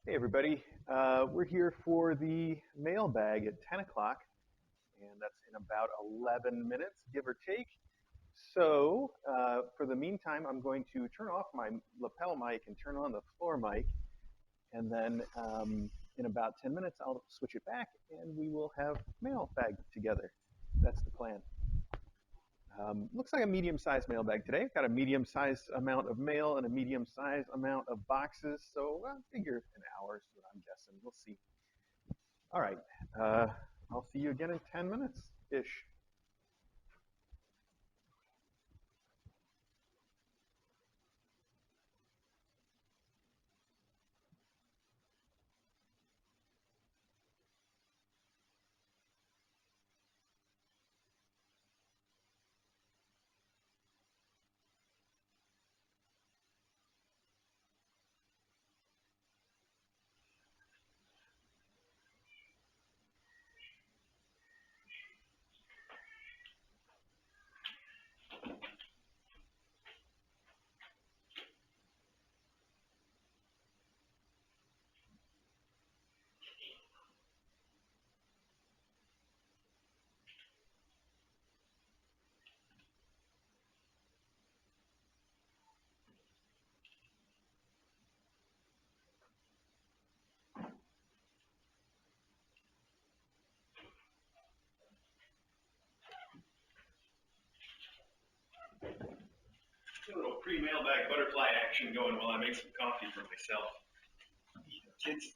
Hey everybody, we're here for the mailbag at 10 o'clock, and that's in about 11 minutes, give or take. So, for the meantime, I'm going to turn off my lapel mic and turn on the floor mic, and then in about 10 minutes, I'll switch it back, and we will have mailbag together. That's the plan. Looks like a medium-sized mailbag today. Got a medium-sized amount of mail and a medium-sized amount of boxes, so figure an hour is what I'm guessing. We'll see. All right. Uh, I'll see you again in 10 minutes ish. A little pre-mailbag butterfly action going while I make some coffee for myself. Kids.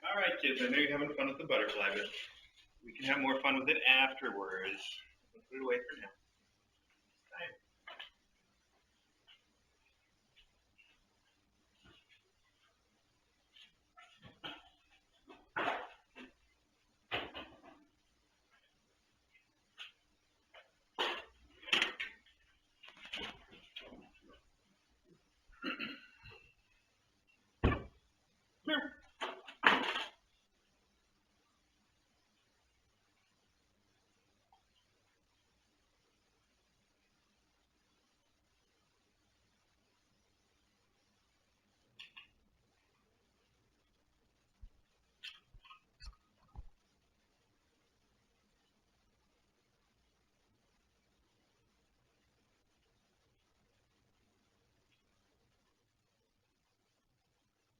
All right, kids, I know you're having fun with the butterfly, but we can have more fun with it afterwards. Put it away for now. Come here.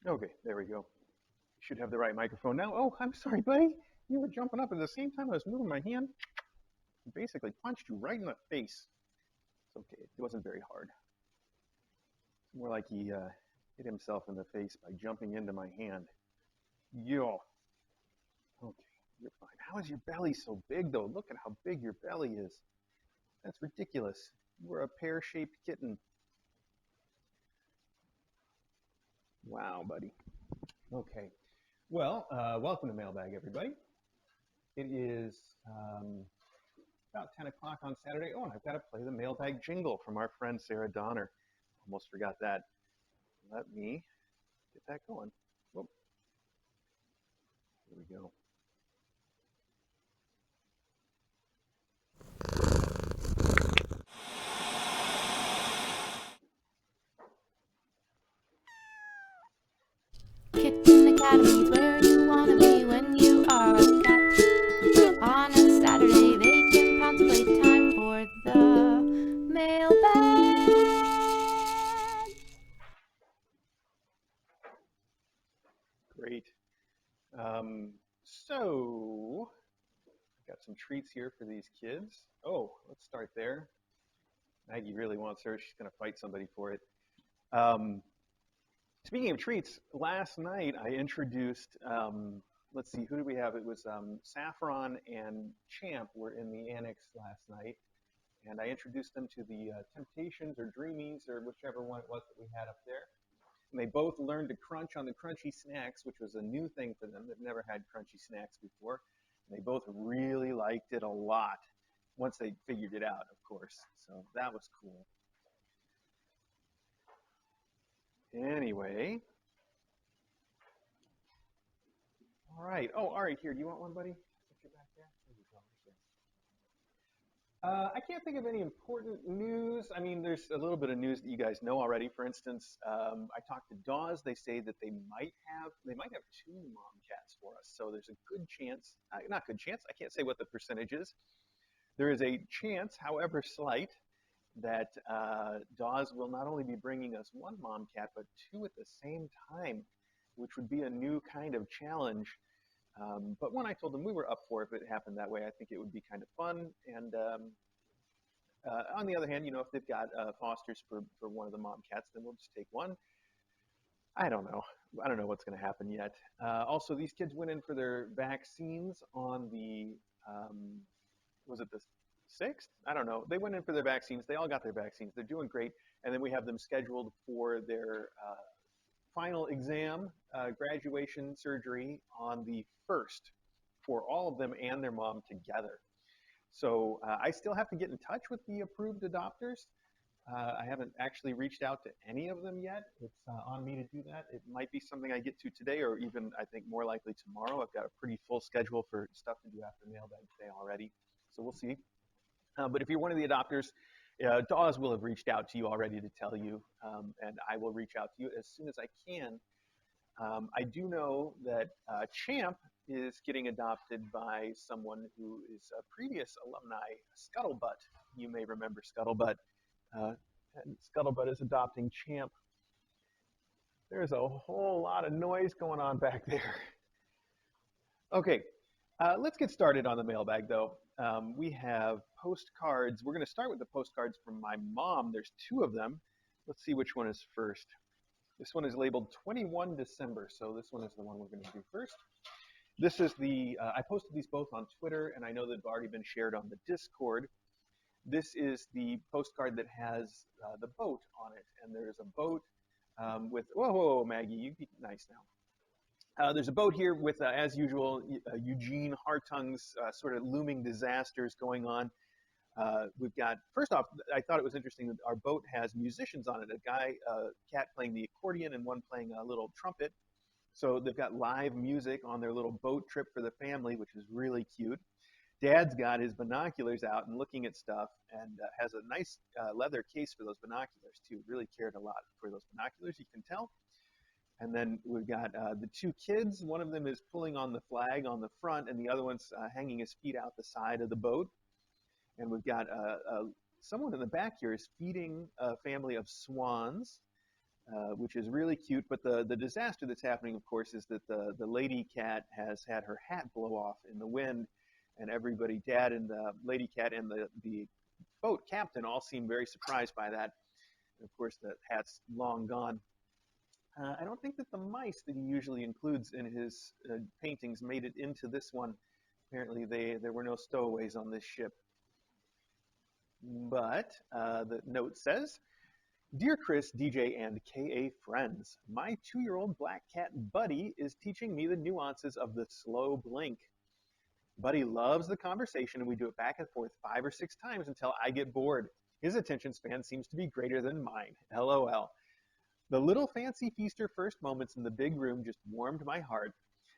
Okay, there we go. You should have the right microphone now. Oh, I'm sorry, buddy. You were jumping up at the same time I was moving my hand. He basically punched you right in the face. It's okay. It wasn't very hard. It's more like he hit himself in the face by jumping into my hand. Yo. Okay, you're fine. How is your belly so big, though? Look at how big your belly is. That's ridiculous. You were a pear-shaped kitten. Wow, buddy. Okay. Well, welcome to Mailbag, everybody. It is about 10 o'clock on Saturday. Oh, and I've got to play the Mailbag jingle from our friend Sarah Donner. Almost forgot that. Let me get that going. Whoop. Here we go. Kitten Academy's where you wanna be when you are a cat. On a Saturday they can pounce playtime for the mailbag. Great. So, got some treats here for these kids. Oh, let's start there. Maggie really wants hers. She's going to fight somebody for it. Um, Speaking of treats, last night I introduced, let's see, who did we have? It was Saffron and Champ were in the annex last night, and I introduced them to the Temptations or Dreamies or whichever one it was that we had up there. And they both learned to crunch on the crunchy snacks, which was a new thing for them. They've never had crunchy snacks before. And they both really liked it a lot once they figured it out, of course. So that was cool. Anyway, all right. Oh, all right. Here, do you want one, buddy? Put you back there. There you go. I can't think of any important news. I mean, there's a little bit of news that you guys know already. For instance, I talked to Dawes. They say that they might have two mom cats for us. So there's a good chance, not good chance. I can't say what the percentage is. There is a chance, however slight, that Dawes will not only be bringing us one mom cat, but two at the same time, which would be a new kind of challenge. But when I told them we were up for it, if it happened that way, I think it would be kind of fun. And on the other hand, if they've got fosters for one of the mom cats, then we'll just take one. I don't know. I don't know what's going to happen yet. Also, these kids went in for their vaccines on the, was it this? 6th. I don't know. They went in for their vaccines. They all got their vaccines. They're doing great. And then we have them scheduled for their final exam, graduation surgery on the 1st for all of them and their mom together. So I still have to get in touch with the approved adopters. I haven't actually reached out to any of them yet. It's on me to do that. It might be something I get to today, or even I think more likely tomorrow. I've got a pretty full schedule for stuff to do after mailbag today already, so we'll see. But if you're one of the adopters, Dawes will have reached out to you already to tell you, and I will reach out to you as soon as I can. I do know that Champ is getting adopted by someone who is a previous alumni, Scuttlebutt. You may remember Scuttlebutt. And Scuttlebutt is adopting Champ. There's a whole lot of noise going on back there. Okay, let's get started on the mailbag, though. We have postcards. We're going to start with the postcards from my mom. There's 2 of them. Let's see which one is first. This one is labeled 21 December, so this one is the one we're going to do first. This is I posted these both on Twitter, and I know they've already been shared on the Discord. This is the postcard that has the boat on it, and there's a boat with, whoa, Maggie, you be nice now. There's a boat here with, as usual, Eugene Hartung's sort of looming disasters going on. We've got, first off, I thought it was interesting that our boat has musicians on it, a guy, cat playing the accordion and one playing a little trumpet. So they've got live music on their little boat trip for the family, which is really cute. Dad's got his binoculars out and looking at stuff, and has a nice leather case for those binoculars, too. Really cared a lot for those binoculars, you can tell. And then we've got the 2 kids. One of them is pulling on the flag on the front, and the other one's hanging his feet out the side of the boat. And we've got someone in the back here is feeding a family of swans, which is really cute. But the disaster that's happening, of course, is that the lady cat has had her hat blow off in the wind, and everybody, Dad and the lady cat and the boat captain, all seem very surprised by that. And of course, the hat's long gone. I don't think that the mice that he usually includes in his paintings made it into this one. Apparently, there were no stowaways on this ship. But the note says, "Dear Chris, DJ, and KA friends, my 2-year-old black cat Buddy is teaching me the nuances of the slow blink. Buddy loves the conversation, and we do it back and forth 5 or 6 times until I get bored. His attention span seems to be greater than mine. LOL. The little fancy feaster first moments in the big room just warmed my heart.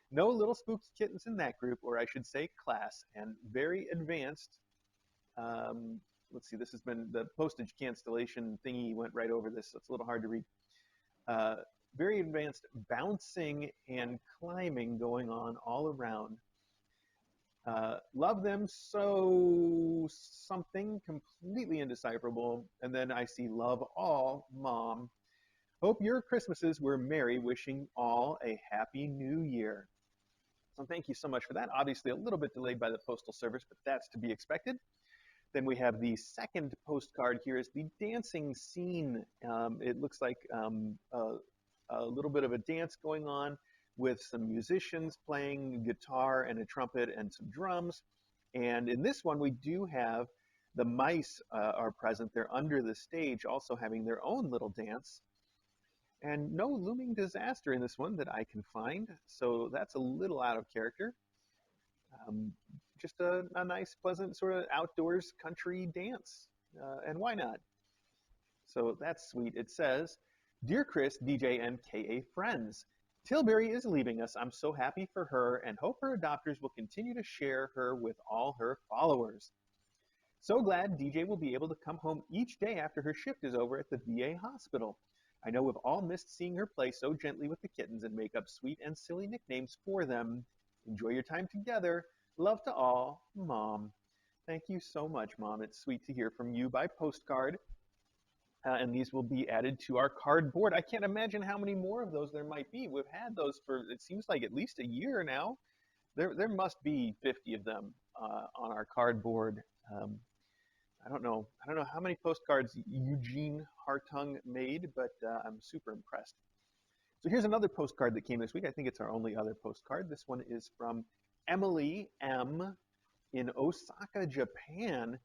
No little spooky kittens in that group, or I should say class, and very advanced." Let's see, this has been the postage cancellation thingy went right over this, so it's a little hard to read. Very advanced bouncing and climbing going on all around. Love them so something completely indecipherable. And then I see love all, Mom. Hope your Christmases were merry, wishing all a happy new year. So thank you so much for that. Obviously a little bit delayed by the Postal Service, but that's to be expected. Then we have the second postcard here is the dancing scene. It looks like a little bit of a dance going on with some musicians playing guitar and a trumpet and some drums. And in this one, we do have the mice are present. They're under the stage also having their own little dance. And no looming disaster in this one that I can find. So that's a little out of character. Just a nice, pleasant sort of outdoors country dance. And why not? So that's sweet. It says, "Dear Chris, DJ, and KA friends, Tilbury is leaving us. I'm so happy for her and hope her adopters will continue to share her with all her followers. So glad DJ will be able to come home each day after her shift is over at the VA hospital. I know we've all missed seeing her play so gently with the kittens and make up sweet and silly nicknames for them. Enjoy your time together. Love to all, Mom." Thank you so much, Mom. It's sweet to hear from you by postcard. And these will be added to our cardboard. I can't imagine how many more of those there might be. We've had those for, it seems like, at least a year now. There must be 50 of them on our cardboard. I don't know how many postcards Eugene Hartung made, but I'm super impressed. So here's another postcard that came this week. I think it's our only other postcard. This one is from Emily M. in Osaka, Japan.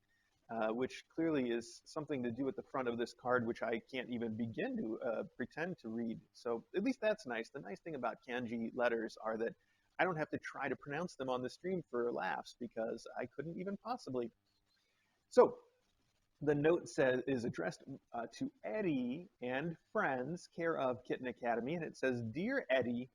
which clearly is something to do at the front of this card, which I can't even begin to pretend to read. So at least that's nice. The nice thing about kanji letters are that I don't have to try to pronounce them on the stream for laughs because I couldn't even possibly. So the note says is addressed to Eddie and friends, care of Kitten Academy, and it says, "Dear Eddie,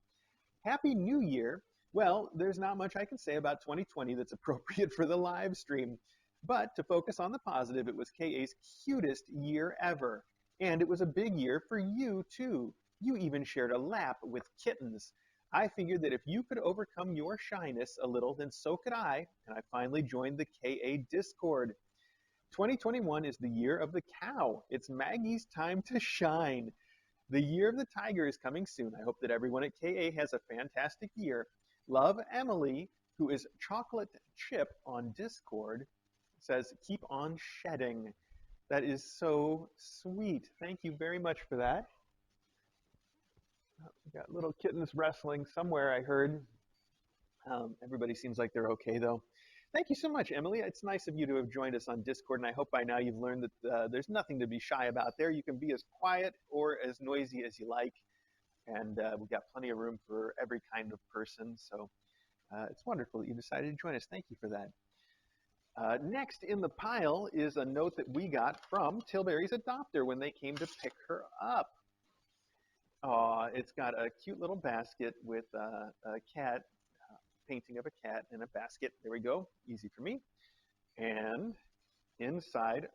Happy New Year. Well, there's not much I can say about 2020 that's appropriate for the live stream. But to focus on the positive, it was KA's cutest year ever. And it was a big year for you, too. You even shared a lap with kittens. I figured that if you could overcome your shyness a little, then so could I, and I finally joined the KA Discord. 2021 is the year of the cow. It's Maggie's time to shine. The year of the tiger is coming soon. I hope that everyone at KA has a fantastic year. Love, Emily, who is Chocolate Chip on Discord, says, keep on shedding. That is so sweet. Thank you very much for that. We got little kittens wrestling somewhere, I heard. Everybody seems like they're okay, though. Thank you so much, Emily. It's nice of you to have joined us on Discord, and I hope by now you've learned that there's nothing to be shy about there. You can be as quiet or as noisy as you like, and we've got plenty of room for every kind of person. So it's wonderful that you decided to join us. Thank you for that. Next in the pile is a note that we got from Tilbury's adopter when they came to pick her up. It's got a cute little basket with a cat, painting of a cat in a basket. There we go. Easy for me. And inside,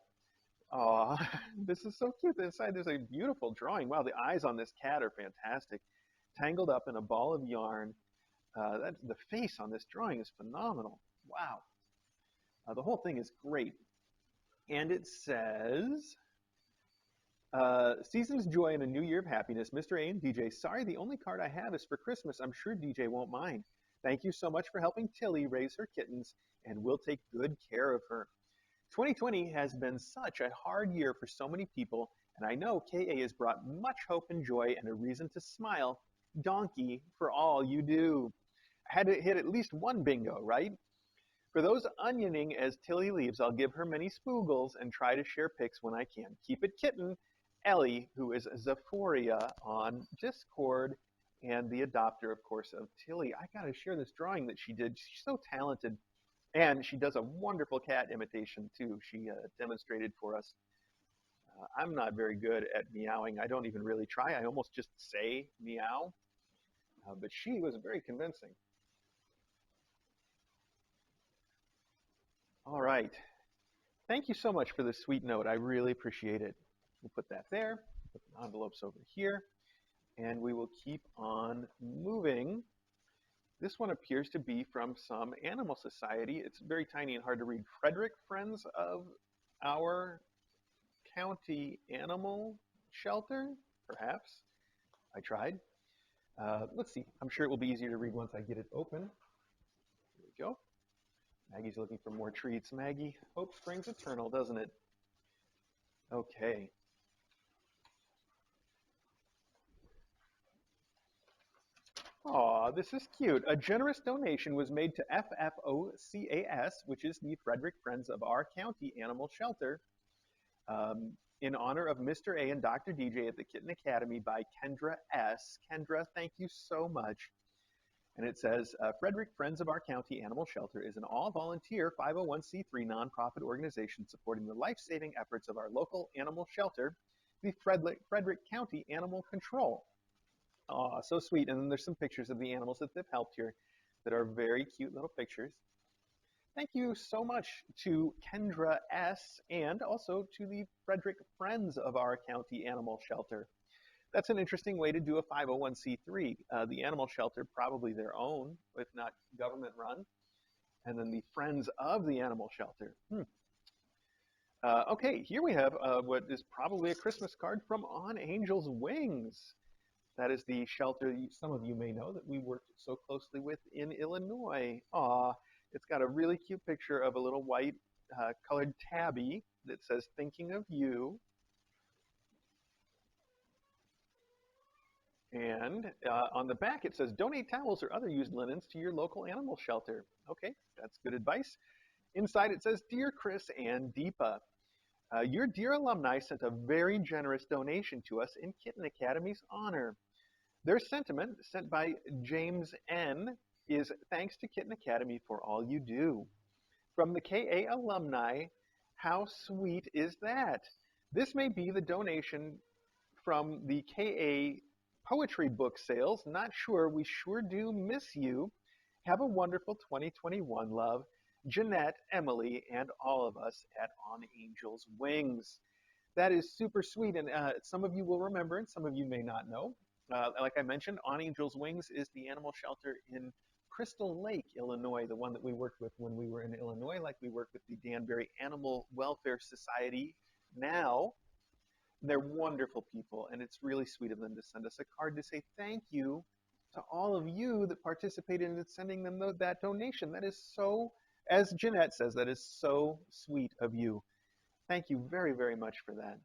this is so cute. Inside there's a beautiful drawing. Wow, the eyes on this cat are fantastic. Tangled up in a ball of yarn. The face on this drawing is phenomenal. Wow. The whole thing is great. And it says, Season's joy and a new year of happiness. Mr. A and DJ, sorry, the only card I have is for Christmas. I'm sure DJ won't mind. Thank you so much for helping Tilly raise her kittens, and we'll take good care of her. 2020 has been such a hard year for so many people, and I know KA has brought much hope and joy and a reason to smile. Donkey, for all you do. I had to hit at least one bingo, right? For those onioning as Tilly leaves, I'll give her many spoogles and try to share pics when I can. Keep it kitten, Ellie, who is Zephoria on Discord, and the adopter, of course, of Tilly. I got to share this drawing that she did. She's so talented. And she does a wonderful cat imitation, too. She demonstrated for us. I'm not very good at meowing. I don't even really try. I almost just say meow. But she was very convincing. All right. Thank you so much for this sweet note. I really appreciate it. We'll put that there. Put the envelopes over here. And we will keep on moving. This one appears to be from some animal society. It's very tiny and hard to read. Frederick, Friends of Our County Animal Shelter, perhaps. I tried. Let's see. I'm sure it will be easier to read once I get it open. Here we go. Maggie's looking for more treats. Maggie, hope springs eternal, doesn't it? Okay. Aw, this is cute. A generous donation was made to FFOCAS, which is the Frederick Friends of Our County Animal Shelter, in honor of Mr. A and Dr. DJ at the Kitten Academy by Kendra S. Kendra, thank you so much. And it says, Frederick Friends of Our County Animal Shelter is an all-volunteer 501c3 nonprofit organization supporting the life-saving efforts of our local animal shelter, the Frederick County Animal Control. Aw, so sweet. And then there's some pictures of the animals that they've helped here that are very cute little pictures. Thank you so much to Kendra S. and also to the Frederick Friends of Our County Animal Shelter. That's an interesting way to do a 501c3. The animal shelter, probably their own, if not government run. And then the Friends of the Animal Shelter. Okay, here we have what is probably a Christmas card from On Angel's Wings. That is the shelter some of you may know that we worked so closely with in Illinois. Aw, it's got a really cute picture of a little white colored tabby that says, thinking of you. And on the back it says, donate towels or other used linens to your local animal shelter. Okay, that's good advice. Inside it says, Dear Chris and Deepa, your dear alumni sent a very generous donation to us in Kitten Academy's honor. Their sentiment, sent by James N., is thanks to Kitten Academy for all you do. From the KA alumni, how sweet is that? This may be the donation from the KA poetry book sales. Not sure. We sure do miss you. Have a wonderful 2021, love. Jeanette, Emily, and all of us at On Angel's Wings. That is super sweet, and some of you will remember, and some of you may not know. Like I mentioned, On Angel's Wings is the animal shelter in Crystal Lake, Illinois, the one that we worked with when we were in Illinois, like we work with the Danbury Animal Welfare Society now. They're wonderful people, and it's really sweet of them to send us a card to say thank you to all of you that participated in sending them that donation. That is so, as Jeanette says, that is so sweet of you. Thank you very, very much for that.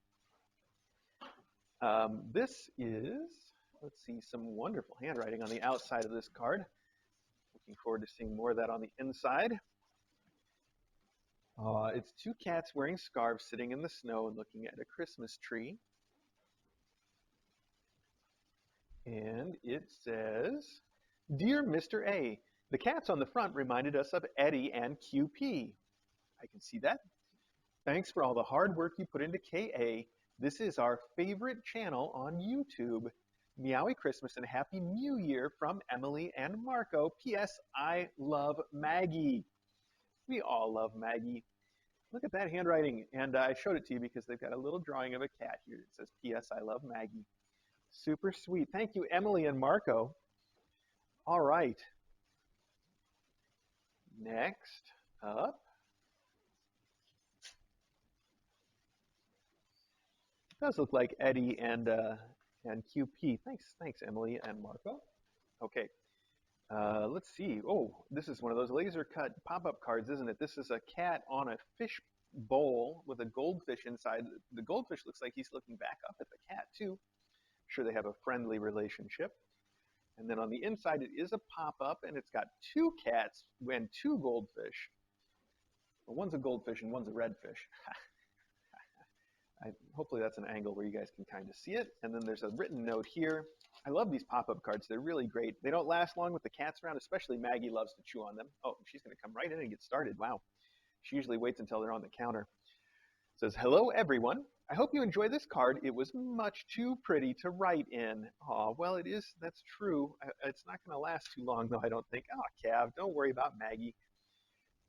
This is, let's see, some wonderful handwriting on the outside of this card. Looking forward to seeing more of that on the inside. It's two cats wearing scarves sitting in the snow and looking at a Christmas tree. And it says, Dear Mr. A, the cats on the front reminded us of Eddie and QP. I can see that. Thanks for all the hard work you put into KA. This is our favorite channel on YouTube. Meowie Christmas and Happy New Year from Emily and Marco. P.S. I love Maggie. We all love Maggie. Look at that handwriting. And I showed it to you because they've got a little drawing of a cat here. It says, P.S. I love Maggie. Super sweet. Thank you, Emily and Marco. All right. Next up. It does look like Eddie and QP. Thanks, Emily and Marco. Okay. Let's see. Oh, this is one of those laser cut pop-up cards, isn't it? This is a cat on a fish bowl with a goldfish inside. The goldfish looks like he's looking back up at the cat, too. I'm sure they have a friendly relationship. And then on the inside, it is a pop-up, and it's got two cats and two goldfish. Well, one's a goldfish and one's a redfish. Hopefully that's an angle where you guys can kind of see it. And then there's a written note here. I love these pop-up cards. They're really great. They don't last long with the cats around, especially Maggie loves to chew on them. Oh, she's going to come right in and get started. Wow. She usually waits until they're on the counter. It says, Hello, everyone. I hope you enjoy this card. It was much too pretty to write in. Aw, well, it is. That's true. It's not going to last too long, though, I don't think. Oh, Cav, don't worry about Maggie.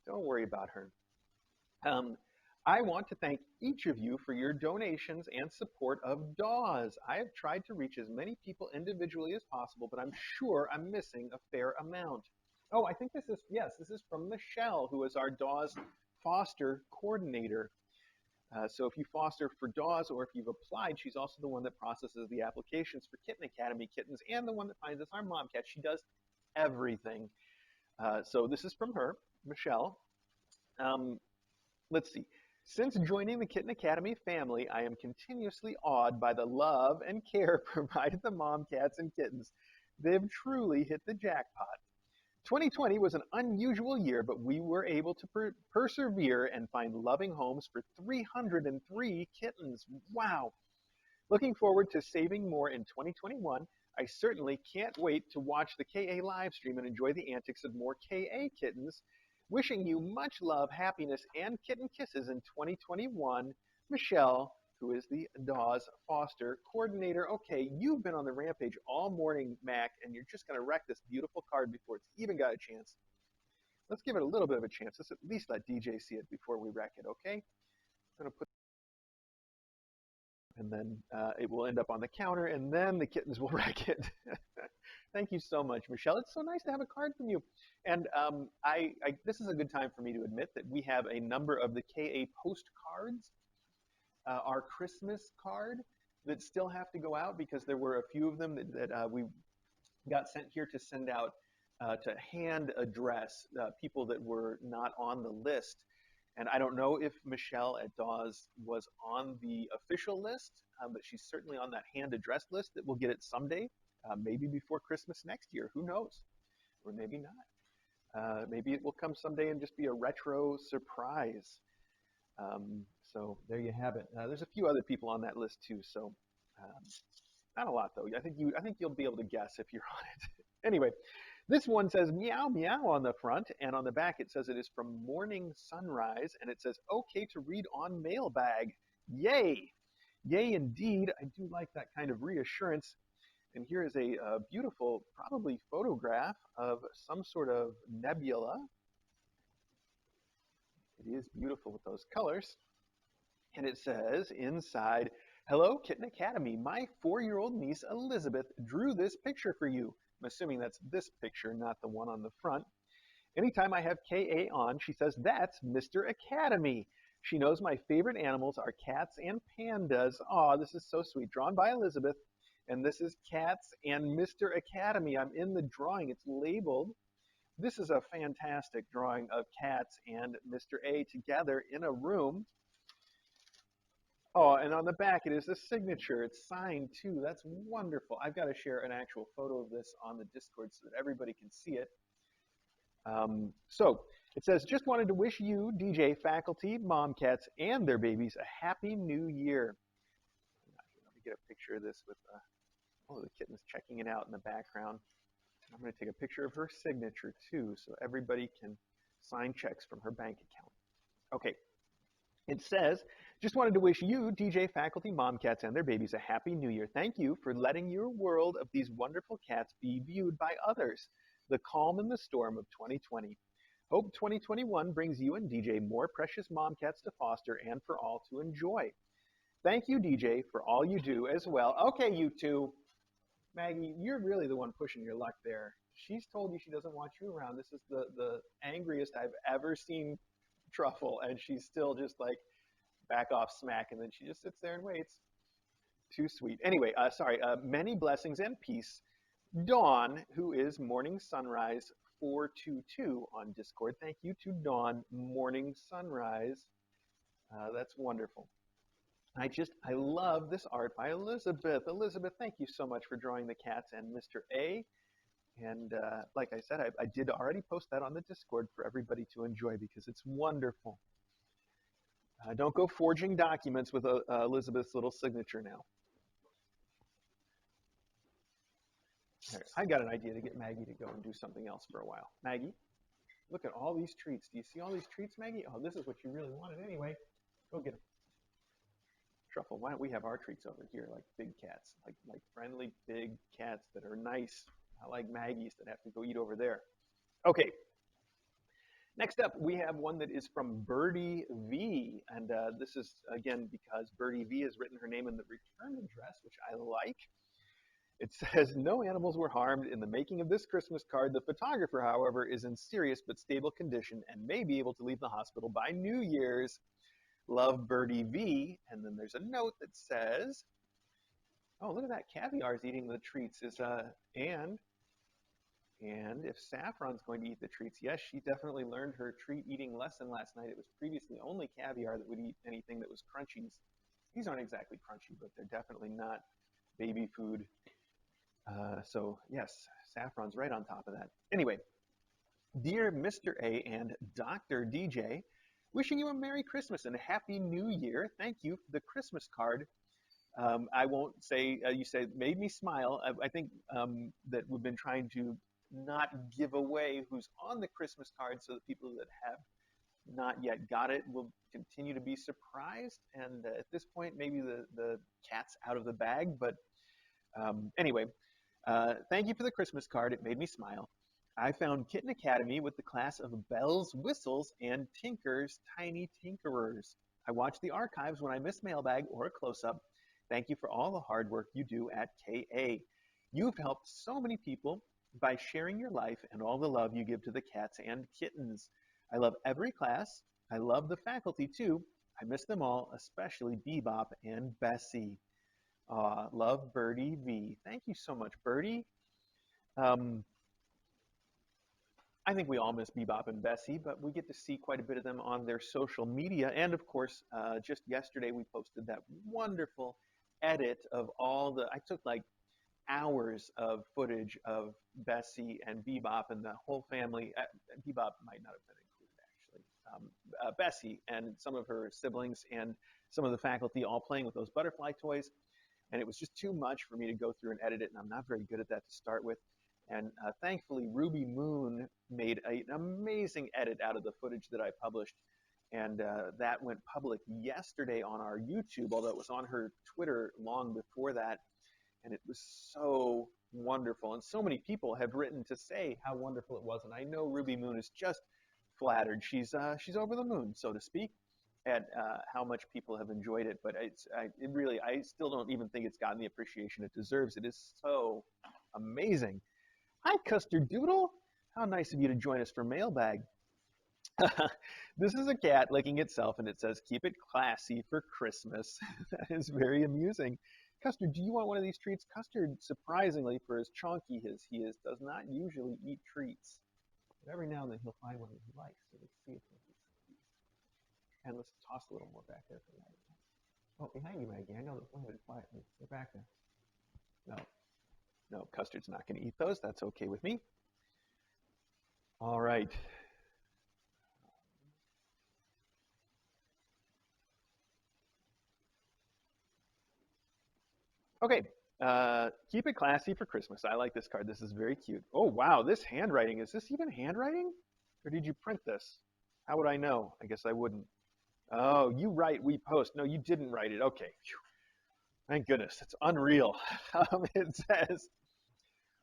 Don't worry about her. I want to thank each of you for your donations and support of Dawes. I have tried to reach as many people individually as possible, but I'm sure I'm missing a fair amount. Oh, I think this is from Michelle, who is our Dawes foster coordinator. So if you foster for Dawes or if you've applied, she's also the one that processes the applications for Kitten Academy kittens and the one that finds us our mom cat. She does everything. So this is from her, Michelle. Let's see. Since joining the Kitten Academy family, I am continuously awed by the love and care provided the mom cats and kittens. They've truly hit the jackpot. 2020 was an unusual year, but we were able to persevere and find loving homes for 303 kittens. Wow. Looking forward to saving more in 2021. I certainly can't wait to watch the KA live stream and enjoy the antics of more KA kittens. Wishing you much love, happiness, and kitten kisses in 2021. Michelle, who is the Dawes foster coordinator. Okay, you've been on the rampage all morning, Mac, and you're just going to wreck this beautiful card before it's even got a chance. Let's give it a little bit of a chance. Let's at least let DJ see it before we wreck it, okay? I'm going to put, and then it will end up on the counter, and then the kittens will wreck it. Thank you so much, Michelle. It's so nice to have a card from you. And this is a good time for me to admit that we have a number of the KA postcards, our Christmas card, that still have to go out because there were a few of them that we got sent here to send out to hand address people that were not on the list. And I don't know if Michelle at Dawes was on the official list, but she's certainly on that hand address list that we'll get it someday. Maybe before Christmas next year, who knows? Or maybe not. Maybe it will come someday and just be a retro surprise. So there you have it. There's a few other people on that list too. So not a lot though. I think you'll be able to guess if you're on it. Anyway, this one says meow meow on the front, and on the back it says it is from Morning Sunrise, and it says okay to read on Mailbag. Yay! Yay indeed. I do like that kind of reassurance. And here is a beautiful, probably photograph of some sort of nebula. It is beautiful with those colors. And it says inside, hello, Kitten Academy. My 4-year-old niece, Elizabeth, drew this picture for you. I'm assuming that's this picture, not the one on the front. Anytime I have KA on, she says, that's Mr. Academy. She knows my favorite animals are cats and pandas. Aw, this is so sweet. Drawn by Elizabeth. And this is Cats and Mr. Academy. I'm in the drawing. It's labeled. This is a fantastic drawing of Cats and Mr. A together in a room. Oh, and on the back it is a signature. It's signed too. That's wonderful. I've got to share an actual photo of this on the Discord so that everybody can see it. So it says, just wanted to wish you, DJ, faculty, mom cats, and their babies a happy new year. Let me get a picture of this with the kitten's checking it out in the background. I'm going to take a picture of her signature too so everybody can sign checks from her bank account. Okay. It says, just wanted to wish you, DJ, faculty, mom cats, and their babies a happy new year. Thank you for letting your world of these wonderful cats be viewed by others. The calm in the storm of 2020. Hope 2021 brings you and DJ more precious mom cats to foster and for all to enjoy. Thank you, DJ, for all you do as well. Okay, you two. Maggie, you're really the one pushing your luck there. She's told you she doesn't want you around. This is the angriest I've ever seen Truffle, and she's still just like back off smack, and then she just sits there and waits. Too sweet. Anyway, many blessings and peace. Dawn, who is Morning Sunrise 422 on Discord. Thank you to Dawn, Morning Sunrise. That's wonderful. I love this art by Elizabeth. Elizabeth, thank you so much for drawing the cats and Mr. A. And like I said, I did already post that on the Discord for everybody to enjoy because it's wonderful. Don't go forging documents with Elizabeth's little signature now. Right, I got an idea to get Maggie to go and do something else for a while. Maggie, look at all these treats. Do you see all these treats, Maggie? Oh, this is what you really wanted anyway. Go get them. Truffle, why don't we have our treats over here, like big cats, like friendly big cats that are nice. I like Maggie's that have to go eat over there. Okay. Next up, we have one that is from Birdie V, and this is, again, because Birdie V has written her name in the return address, which I like. It says, no animals were harmed in the making of this Christmas card. The photographer, however, is in serious but stable condition and may be able to leave the hospital by New Year's. Love, Birdie V. And then there's a note that says, oh, look at that. Caviar's eating the treats. And if Saffron's going to eat the treats, yes, she definitely learned her treat eating lesson last night. It was previously only Caviar that would eat anything that was crunchy. These aren't exactly crunchy, but they're definitely not baby food. So, yes, Saffron's right on top of that. Anyway, dear Mr. A and Dr. DJ, wishing you a Merry Christmas and a Happy New Year. Thank you for the Christmas card. I won't say, you said, made me smile. I think that we've been trying to not give away who's on the Christmas card so that people that have not yet got it will continue to be surprised. And at this point, maybe the cat's out of the bag. But anyway, thank you for the Christmas card. It made me smile. I found Kitten Academy with the class of Bells, Whistles, and Tinkers, Tiny Tinkerers. I watch the archives when I miss Mailbag or a close-up. Thank you for all the hard work you do at KA. You've helped so many people by sharing your life and all the love you give to the cats and kittens. I love every class. I love the faculty, too. I miss them all, especially Bebop and Bessie. Love, Birdie V. Thank you so much, Birdie. I think we all miss Bebop and Bessie, but we get to see quite a bit of them on their social media. And, of course, just yesterday we posted that wonderful edit of all the – I took like hours of footage of Bessie and Bebop and the whole family. Bebop might not have been included, actually. Bessie and some of her siblings and some of the faculty all playing with those butterfly toys. And it was just too much for me to go through and edit it, and I'm not very good at that to start with. And thankfully, Ruby Moon made an amazing edit out of the footage that I published. And that went public yesterday on our YouTube, although it was on her Twitter long before that. And it was so wonderful. And so many people have written to say how wonderful it was. And I know Ruby Moon is just flattered. She's over the moon, so to speak, at how much people have enjoyed it. But I still don't even think it's gotten the appreciation it deserves. It is so amazing. Hi, Custard Doodle. How nice of you to join us for Mailbag. This is a cat licking itself, and it says, "Keep it classy for Christmas." That is very amusing. Custard, do you want one of these treats? Custard, surprisingly, for as chonky as he is, does not usually eat treats. But every now and then he'll find one that he likes. So let's see if he'll eat some of these. And let's toss a little more back there for Maggie. Oh, behind you, Maggie. I know that. Go ahead, quietly. Get back there. No, Custard's not going to eat those. That's okay with me. All right. Okay, keep it classy for Christmas. I like this card. This is very cute. Oh, wow, this handwriting. Is this even handwriting? Or did you print this? How would I know? I guess I wouldn't. Oh, you write, we post. No, you didn't write it. Okay. Phew. Thank goodness. It's unreal. It says,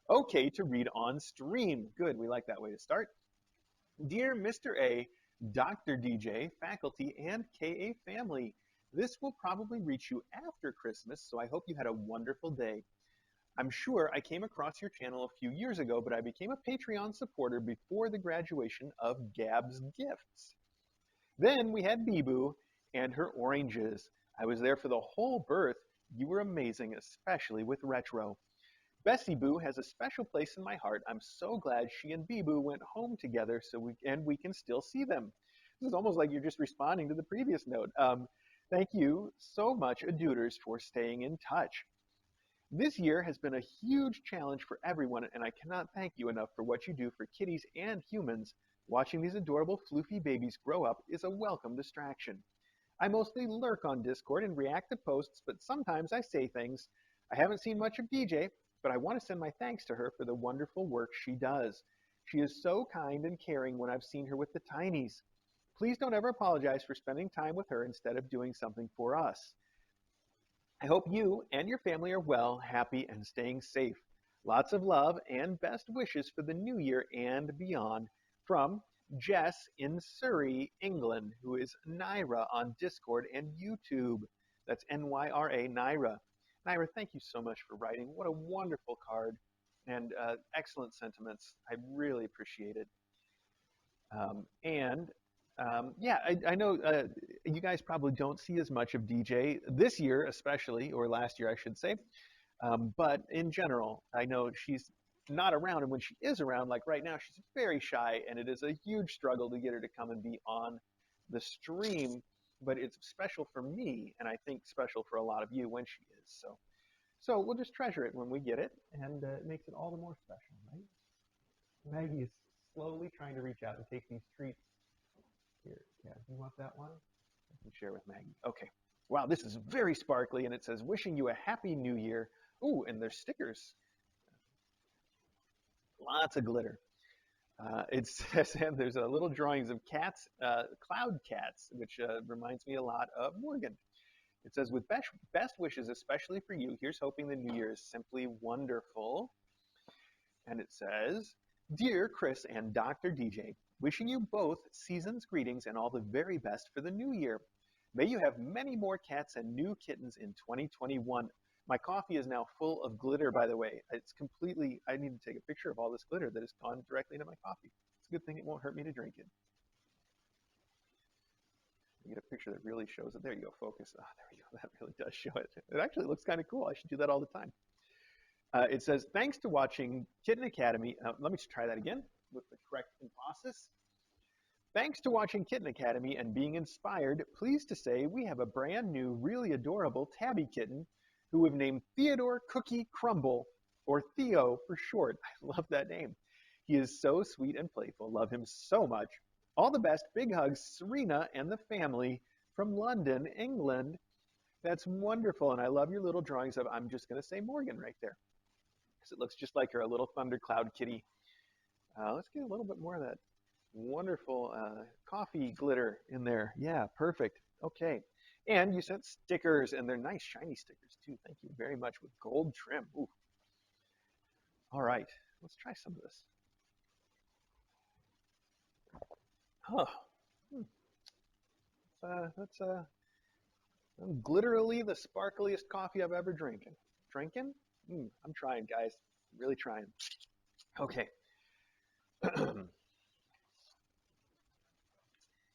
okay to read on stream. Good. We like that way to start. Dear Mr. A, Dr. DJ, faculty, and KA family, this will probably reach you after Christmas, so I hope you had a wonderful day. I'm sure I came across your channel a few years ago, but I became a Patreon supporter before the graduation of Gab's Gifts. Then we had Bee-Boo and her oranges. I was there for the whole birth. You were amazing, especially with retro. Bessie Boo has a special place in my heart. I'm so glad she and Bee-Boo went home together we can still see them. This is almost like you're just responding to the previous note. Thank you so much, Adooters, for staying in touch. This year has been a huge challenge for everyone, and I cannot thank you enough for what you do for kitties and humans. Watching these adorable floofy babies grow up is a welcome distraction. I mostly lurk on Discord and react to posts, but sometimes I say things. I haven't seen much of DJ, but I want to send my thanks to her for the wonderful work she does. She is so kind and caring when I've seen her with the tinies. Please don't ever apologize for spending time with her instead of doing something for us. I hope you and your family are well, happy, and staying safe. Lots of love and best wishes for the new year and beyond from Jess in Surrey, England, who is Naira on Discord and YouTube. That's N-Y-R-A, Naira. Naira, thank you so much for writing. What a wonderful card and excellent sentiments. I really appreciate it. I know you guys probably don't see as much of DJ this year, especially, or last year, I should say. But in general, I know she's not around, and when she is around, like right now, she's very shy, and it is a huge struggle to get her to come and be on the stream. But it's special for me, and I think special for a lot of you when she is. So we'll just treasure it when we get it, and it makes it all the more special, right? Maggie is slowly trying to reach out and take these treats. Here, yeah, you want that one? I can share with Maggie. Okay. Wow, this is very sparkly, and it says, wishing you a happy new year. Ooh, and there's stickers. Lots of glitter. It says, and there's little drawings of cats, cloud cats, which reminds me a lot of Morgan. It says, with best wishes, especially for you, here's hoping the new year is simply wonderful. And it says, dear Chris and Dr. DJ, wishing you both season's greetings and all the very best for the new year. May you have many more cats and new kittens in 2021. My coffee is now full of glitter, by the way. It's completely, I need to take a picture of all this glitter that has gone directly into my coffee. It's a good thing it won't hurt me to drink it. You get a picture that really shows it. There you go, focus. Oh, there we go. That really does show it. It actually looks kind of cool. I should do that all the time. It says, thanks to watching Kitten Academy. Let me just try that again with the correct emphasis. Thanks to watching Kitten Academy and being inspired, pleased to say we have a brand new, really adorable tabby kitten who we've named Theodore Cookie Crumble. or Theo for short. I love that name. He is so sweet and playful. Love him so much. All the best. Big hugs, Serena and the family from London, England. That's wonderful. And I love your little drawings of, I'm just going to say Morgan right there, because it looks just like her, a little thundercloud kitty. Let's get a little bit more of that wonderful coffee glitter in there. Yeah, perfect. Okay. And you sent stickers, and they're nice, shiny stickers, too. Thank you very much with gold trim. Ooh. All right. Let's try some of this. Huh. That's literally the sparkliest coffee I've ever drinking. Drinking? I'm trying, guys. Really trying. Okay.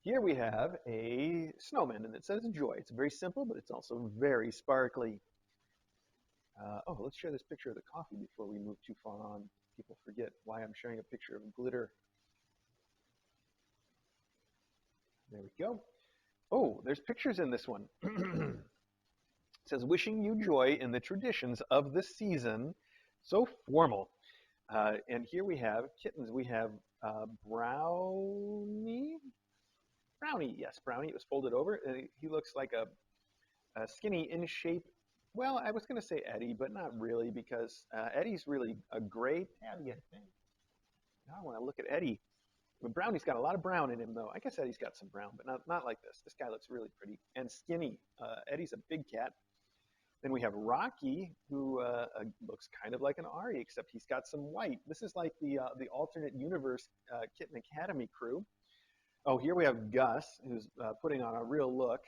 Here we have a snowman, and it says joy. It's very simple, but it's also very sparkly. Let's share this picture of the coffee before we move too far on. People forget why I'm sharing a picture of glitter. There we go. Oh, there's pictures in this one. It says, wishing you joy in the traditions of the season. So formal. And here we have kittens. We have Brownie. Brownie, yes, Brownie. It was folded over. He looks like a skinny in shape. Well, I was going to say Eddie, but not really, because Eddie's really a gray tabby, I think. Now I want to look at Eddie. But Brownie's got a lot of brown in him, though. I guess Eddie's got some brown, but not like this. This guy looks really pretty and skinny. Eddie's a big cat. Then we have Rocky, who looks kind of like an Ari, except he's got some white. This is like the alternate universe Kitten Academy crew. Oh, here we have Gus, who's putting on a real look.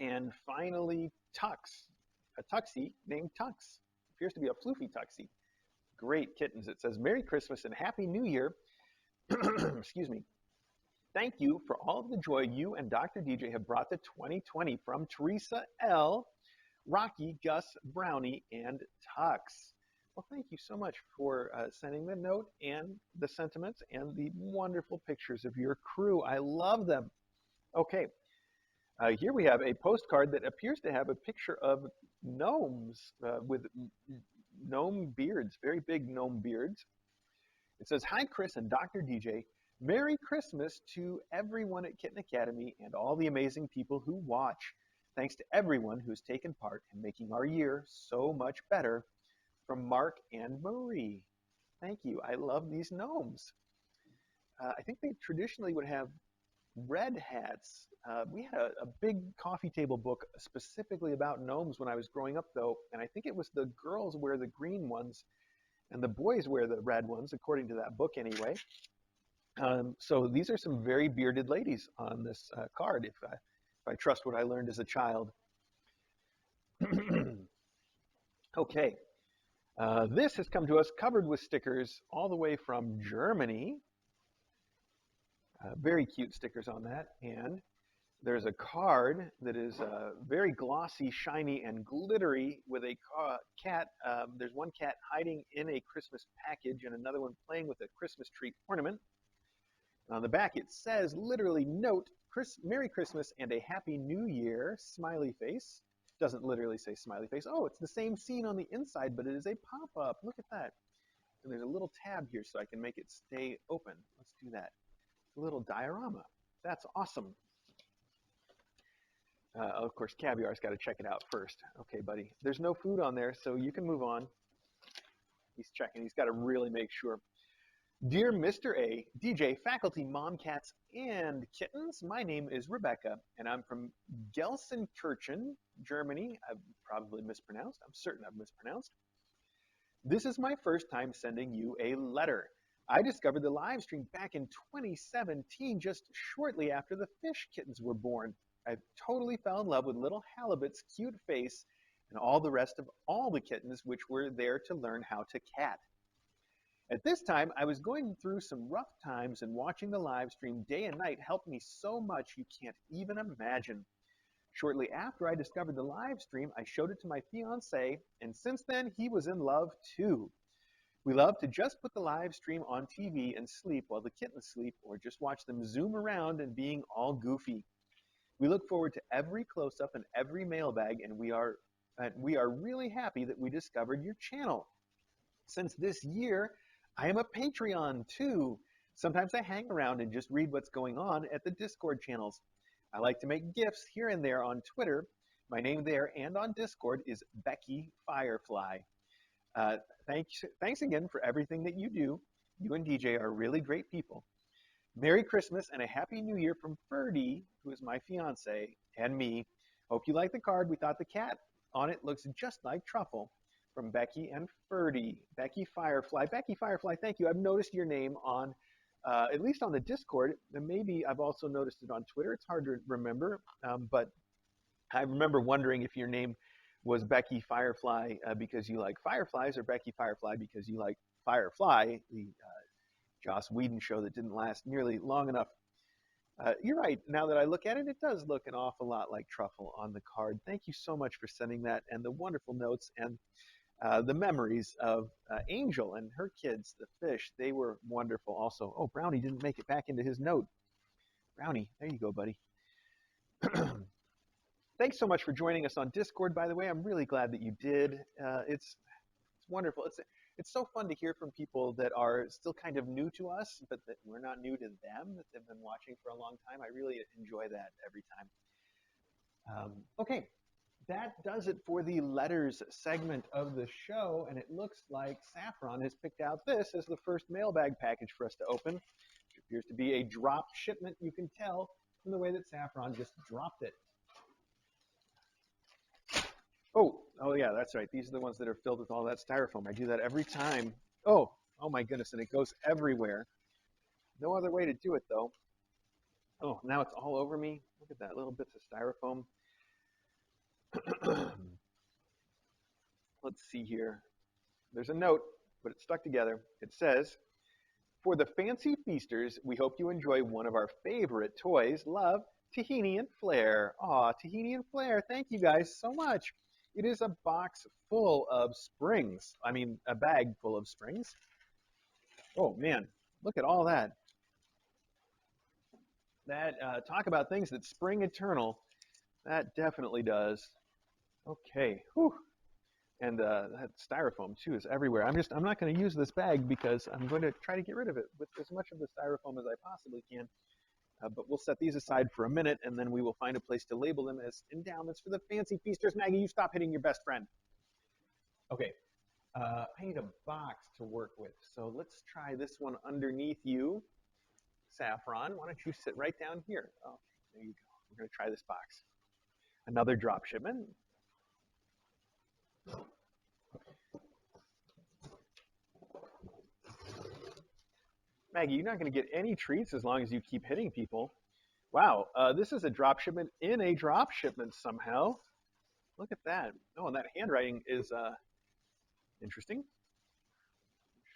And finally, Tux, a Tuxie named Tux. Appears to be a floofy Tuxie. Great kittens. It says, Merry Christmas and Happy New Year. Excuse me. Thank you for all of the joy you and Dr. DJ have brought to 2020 from Teresa L., Rocky, Gus, Brownie, and Tux. Well, thank you so much for sending the note and the sentiments and the wonderful pictures of your crew. I love them. Okay. Here we have a postcard that appears to have a picture of gnomes with gnome beards, very big gnome beards. It says, Hi, Chris and Dr. DJ. Merry Christmas to everyone at Kitten Academy and all the amazing people who watch. Thanks to everyone who's taken part in making our year so much better. From Mark and Marie. Thank you. I love these gnomes. I think they traditionally would have red hats. We had a big coffee table book specifically about gnomes when I was growing up, though, and I think it was the girls wear the green ones and the boys wear the red ones, according to that book anyway. So these are some very bearded ladies on this card, if I trust what I learned as a child. Okay. This has come to us covered with stickers all the way from Germany. Very cute stickers on that. And there's a card that is very glossy, shiny, and glittery with a cat. There's one cat hiding in a Christmas package and another one playing with a Christmas tree ornament. On the back it says, literally, note, Merry Christmas and a Happy New Year, smiley face. Doesn't literally say smiley face. Oh, it's the same scene on the inside, but it is a pop-up. Look at that. And there's a little tab here so I can make it stay open. Let's do that. It's a little diorama. That's awesome. Of course, Caviar's got to check it out first. Okay, buddy. There's no food on there, so you can move on. He's checking. He's got to really make sure. Dear Mr. A, DJ, faculty, mom, cats, and kittens, my name is Rebecca, and I'm from Gelsenkirchen, Germany. I've probably mispronounced. I'm certain I've mispronounced. This is my first time sending you a letter. I discovered the live stream back in 2017, just shortly after the fish kittens were born. I totally fell in love with little Halibut's cute face and all the rest of all the kittens which were there to learn how to cat. At this time, I was going through some rough times, and watching the live stream day and night helped me so much you can't even imagine. Shortly after I discovered the live stream, I showed it to my fiancé, and since then, he was in love too. We love to just put the live stream on TV and sleep while the kittens sleep, or just watch them zoom around and being all goofy. We look forward to every close-up and every mailbag, and we are really happy that we discovered your channel. Since this year, I am a Patreon too. Sometimes I hang around and just read what's going on at the Discord channels. I like to make gifts here and there on Twitter. My name there and on Discord is Becky Firefly. Uh, thanks again for everything that you do. You and DJ are really great people. Merry Christmas and a Happy New Year from Ferdy, who is my fiance, and me. Hope you like the card. We thought the cat on it looks just like Truffle. From Becky and Ferdy. Becky Firefly. Becky Firefly, thank you. I've noticed your name on, at least on the Discord, and maybe I've also noticed it on Twitter. It's hard to remember, but I remember wondering if your name was Becky Firefly because you like fireflies, or Becky Firefly because you like Firefly, the Joss Whedon show that didn't last nearly long enough. You're right. Now that I look at it, it does look an awful lot like Truffle on the card. Thank you so much for sending that, and the wonderful notes and the memories of Angel and her kids, the fish. They were wonderful also. Oh, Brownie didn't make it back into his note. Brownie, there you go, buddy. Thanks so much for joining us on Discord, by the way. I'm really glad that you did. It's wonderful. It's so fun to hear from people that are still kind of new to us, but that we're not new to them, that they've been watching for a long time. I really enjoy that every time. Okay, that does it for the letters segment of the show, and it looks like Saffron has picked out this as the first mailbag package for us to open, which appears to be a drop shipment. You can tell from the way that Saffron just dropped it. Oh yeah, that's right. These are the ones that are filled with all that styrofoam. I do that every time. Oh my goodness, and it goes everywhere. No other way to do it, though. Oh, now it's all over me. Look at that, little bits of styrofoam. Let's see here. There's a note, but it's stuck together. It says, "For the fancy feasters, we hope you enjoy one of our favorite toys. Love, Tahini and Flair." Aw, Tahini and Flair, thank you guys so much. It is a box full of springs. I mean, a bag full of springs. Oh, man, look at all that. Talk about things that spring eternal. That definitely does. Okay, whew. And that styrofoam too is everywhere. I'm not going to use this bag because I'm going to try to get rid of it with as much of the styrofoam as I possibly can. But we'll set these aside for a minute, and then we will find a place to label them as endowments for the fancy feasters. Maggie, you stop hitting your best friend. Okay, I need a box to work with, so let's try this one underneath you. Saffron, why don't you sit right down here? Oh, there you go. We're going to try this box. Another drop shipment. Maggie, you're not going to get any treats as long as you keep hitting people. Wow, this is a drop shipment in a drop shipment somehow. Look at that. Oh, and that handwriting is interesting.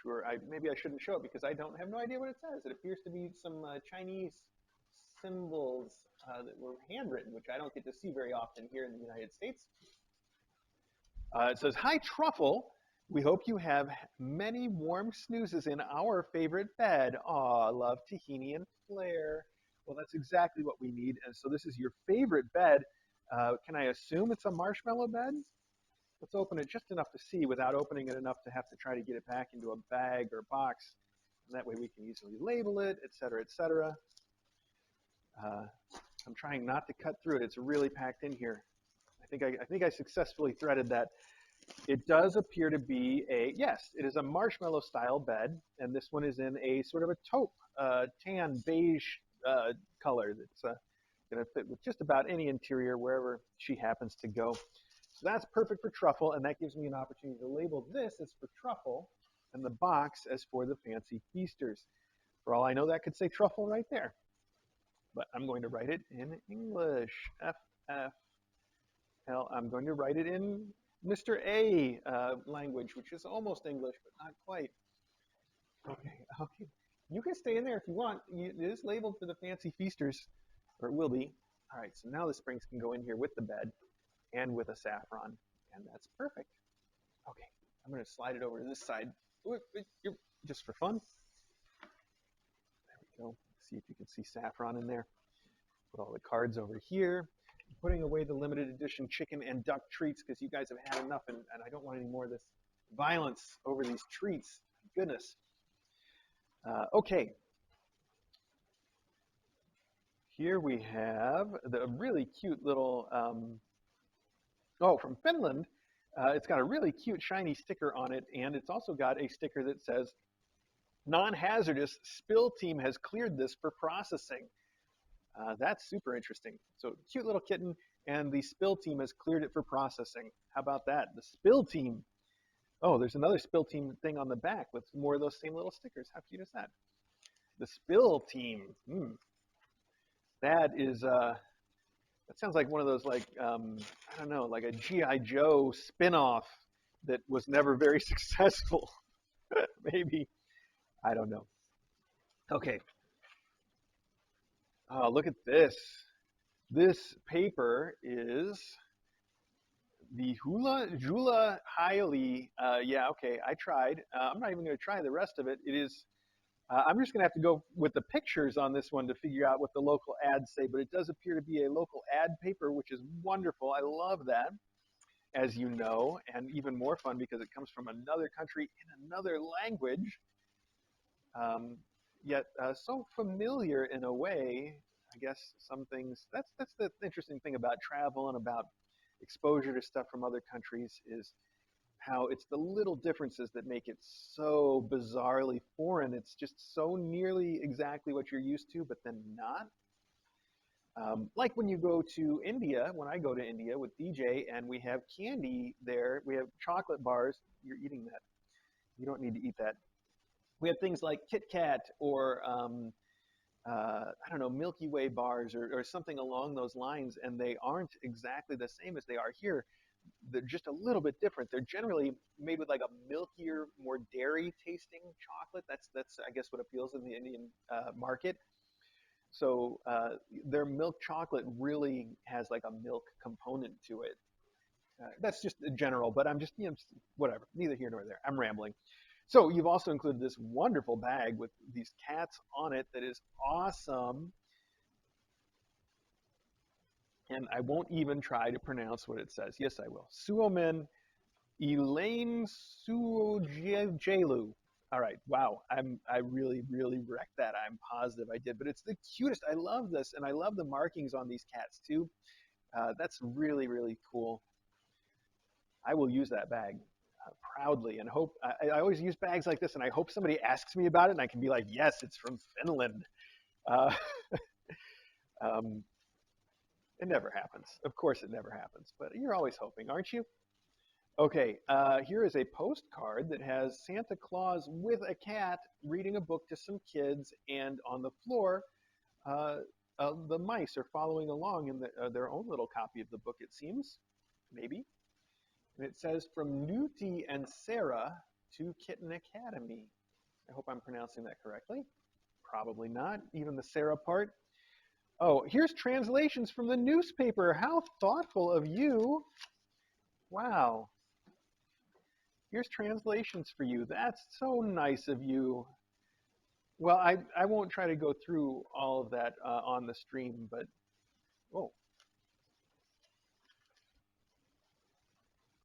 Sure, maybe I shouldn't show it because I have no idea what it says. It appears to be some Chinese symbols that were handwritten, which I don't get to see very often here in the United States. It says, "Hi, Truffle. We hope you have many warm snoozes in our favorite bed. Aw, love, Tahini and Flair." Well, that's exactly what we need. And so this is your favorite bed. Can I assume it's a marshmallow bed? Let's open it just enough to see without opening it enough to have to try to get it back into a bag or box. And that way we can easily label it, et cetera, et cetera. I'm trying not to cut through it. It's really packed in here. I think I successfully threaded that. It does appear to be yes, it is a marshmallow style bed, and this one is in a sort of a taupe, tan, beige color that's going to fit with just about any interior wherever she happens to go. So that's perfect for Truffle, and that gives me an opportunity to label this as for Truffle and the box as for the fancy feasters. For all I know, that could say Truffle right there. But I'm going to write it in English. FFL. I'm going to write it in Mr. A language, which is almost English, but not quite. Okay. You can stay in there if you want. It is labeled for the fancy feasters, or it will be. All right, so now the springs can go in here with the bed and with a saffron, and that's perfect. Okay, I'm going to slide it over to this side, just for fun. There we go. See if you can see saffron in there. Put all the cards over here. I'm putting away the limited edition chicken and duck treats because you guys have had enough, and I don't want any more of this violence over these treats. Goodness. Okay. Here we have the really cute little, from Finland. It's got a really cute shiny sticker on it, and it's also got a sticker that says, non-hazardous, spill team has cleared this for processing. That's super interesting. So cute little kitten, and the spill team has cleared it for processing. How about that? The spill team. Oh, there's another spill team thing on the back with more of those same little stickers. How cute is that? The spill team. That is, that sounds like one of those, like, I don't know, like a G.I. Joe spin-off that was never very successful. Maybe. I don't know. Okay. Oh, look at this. This paper is the Jula Haile. Yeah, okay, I tried. I'm not even going to try the rest of it. It is. I'm just going to have to go with the pictures on this one to figure out what the local ads say, but it does appear to be a local ad paper, which is wonderful. I love that, as you know, and even more fun because it comes from another country in another language, yet so familiar in a way. I guess some things, that's the interesting thing about travel and about exposure to stuff from other countries is how it's the little differences that make it so bizarrely foreign. It's just so nearly exactly what you're used to, but then not. Like when you go to India, when I go to India with DJ and we have candy there, we have chocolate bars. You're eating that. You don't need to eat that. We have things like Kit Kat or, I don't know, Milky Way bars or something along those lines, and they aren't exactly the same as they are here. They're just a little bit different. They're generally made with like a milkier, more dairy tasting chocolate. That's I guess what appeals in the Indian market. So their milk chocolate really has like a milk component to it. That's just general, but I'm just, whatever, neither here nor there. I'm rambling. So you've also included this wonderful bag with these cats on it that is awesome. And I won't even try to pronounce what it says. Yes, I will. Suomen Elaine Suojelu. All right. Wow. I really, really wrecked that. I'm positive I did. But it's the cutest. I love this. And I love the markings on these cats, too. That's really, really cool. I will use that bag proudly and hope. I always use bags like this, and I hope somebody asks me about it, and I can be like, yes, it's from Finland. Uh, um, it never happens. Of course, it never happens. But you're always hoping, aren't you? Okay, here is a postcard that has Santa Claus with a cat reading a book to some kids, and on the floor, the mice are following along in their own little copy of the book, it seems. Maybe. And it says, from Newty and Sarah to Kitten Academy. I hope I'm pronouncing that correctly. Probably not, even the Sarah part. Oh, here's translations from the newspaper. How thoughtful of you. Wow. Here's translations for you. That's so nice of you. Well, I won't try to go through all of that on the stream, but, oh.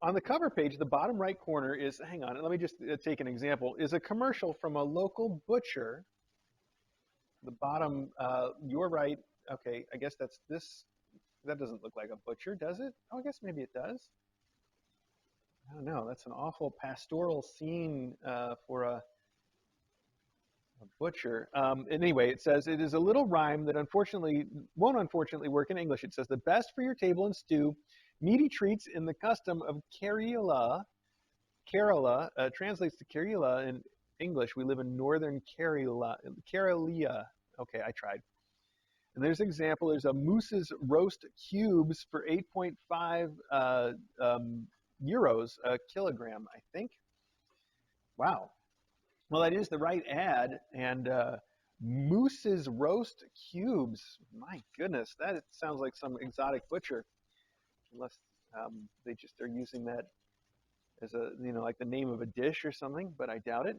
On the cover page, the bottom right corner is, hang on, let me just take an example, is a commercial from a local butcher. The bottom, your right, okay, I guess that's this. That doesn't look like a butcher, does it? Oh, I guess maybe it does. I don't know. That's an awful pastoral scene for a butcher. Anyway, it says, it is a little rhyme that won't unfortunately work in English. It says, the best for your table and stew, meaty treats in the custom of Kerala. Kerala translates to Kerala in English. We live in northern Kerala. Okay, I tried. And there's an example. There's a moose's roast cubes for 8.5 euros a kilogram, I think. Wow. Well, that is the right ad. And moose's roast cubes. My goodness, that sounds like some exotic butcher. Unless they just are using that as a, like the name of a dish or something, but I doubt it.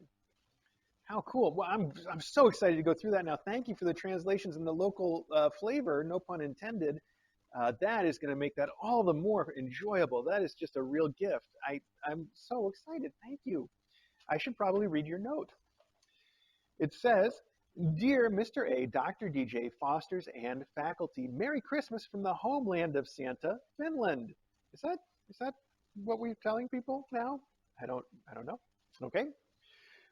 How cool. Well, I'm so excited to go through that now. Thank you for the translations and the local flavor, no pun intended. That is going to make that all the more enjoyable. That is just a real gift. I'm so excited. Thank you. I should probably read your note. It says, "Dear Mr. A, Dr. DJ, Fosters, and faculty, Merry Christmas from the homeland of Santa, Finland." Is that what we're telling people now? I don't know. Okay.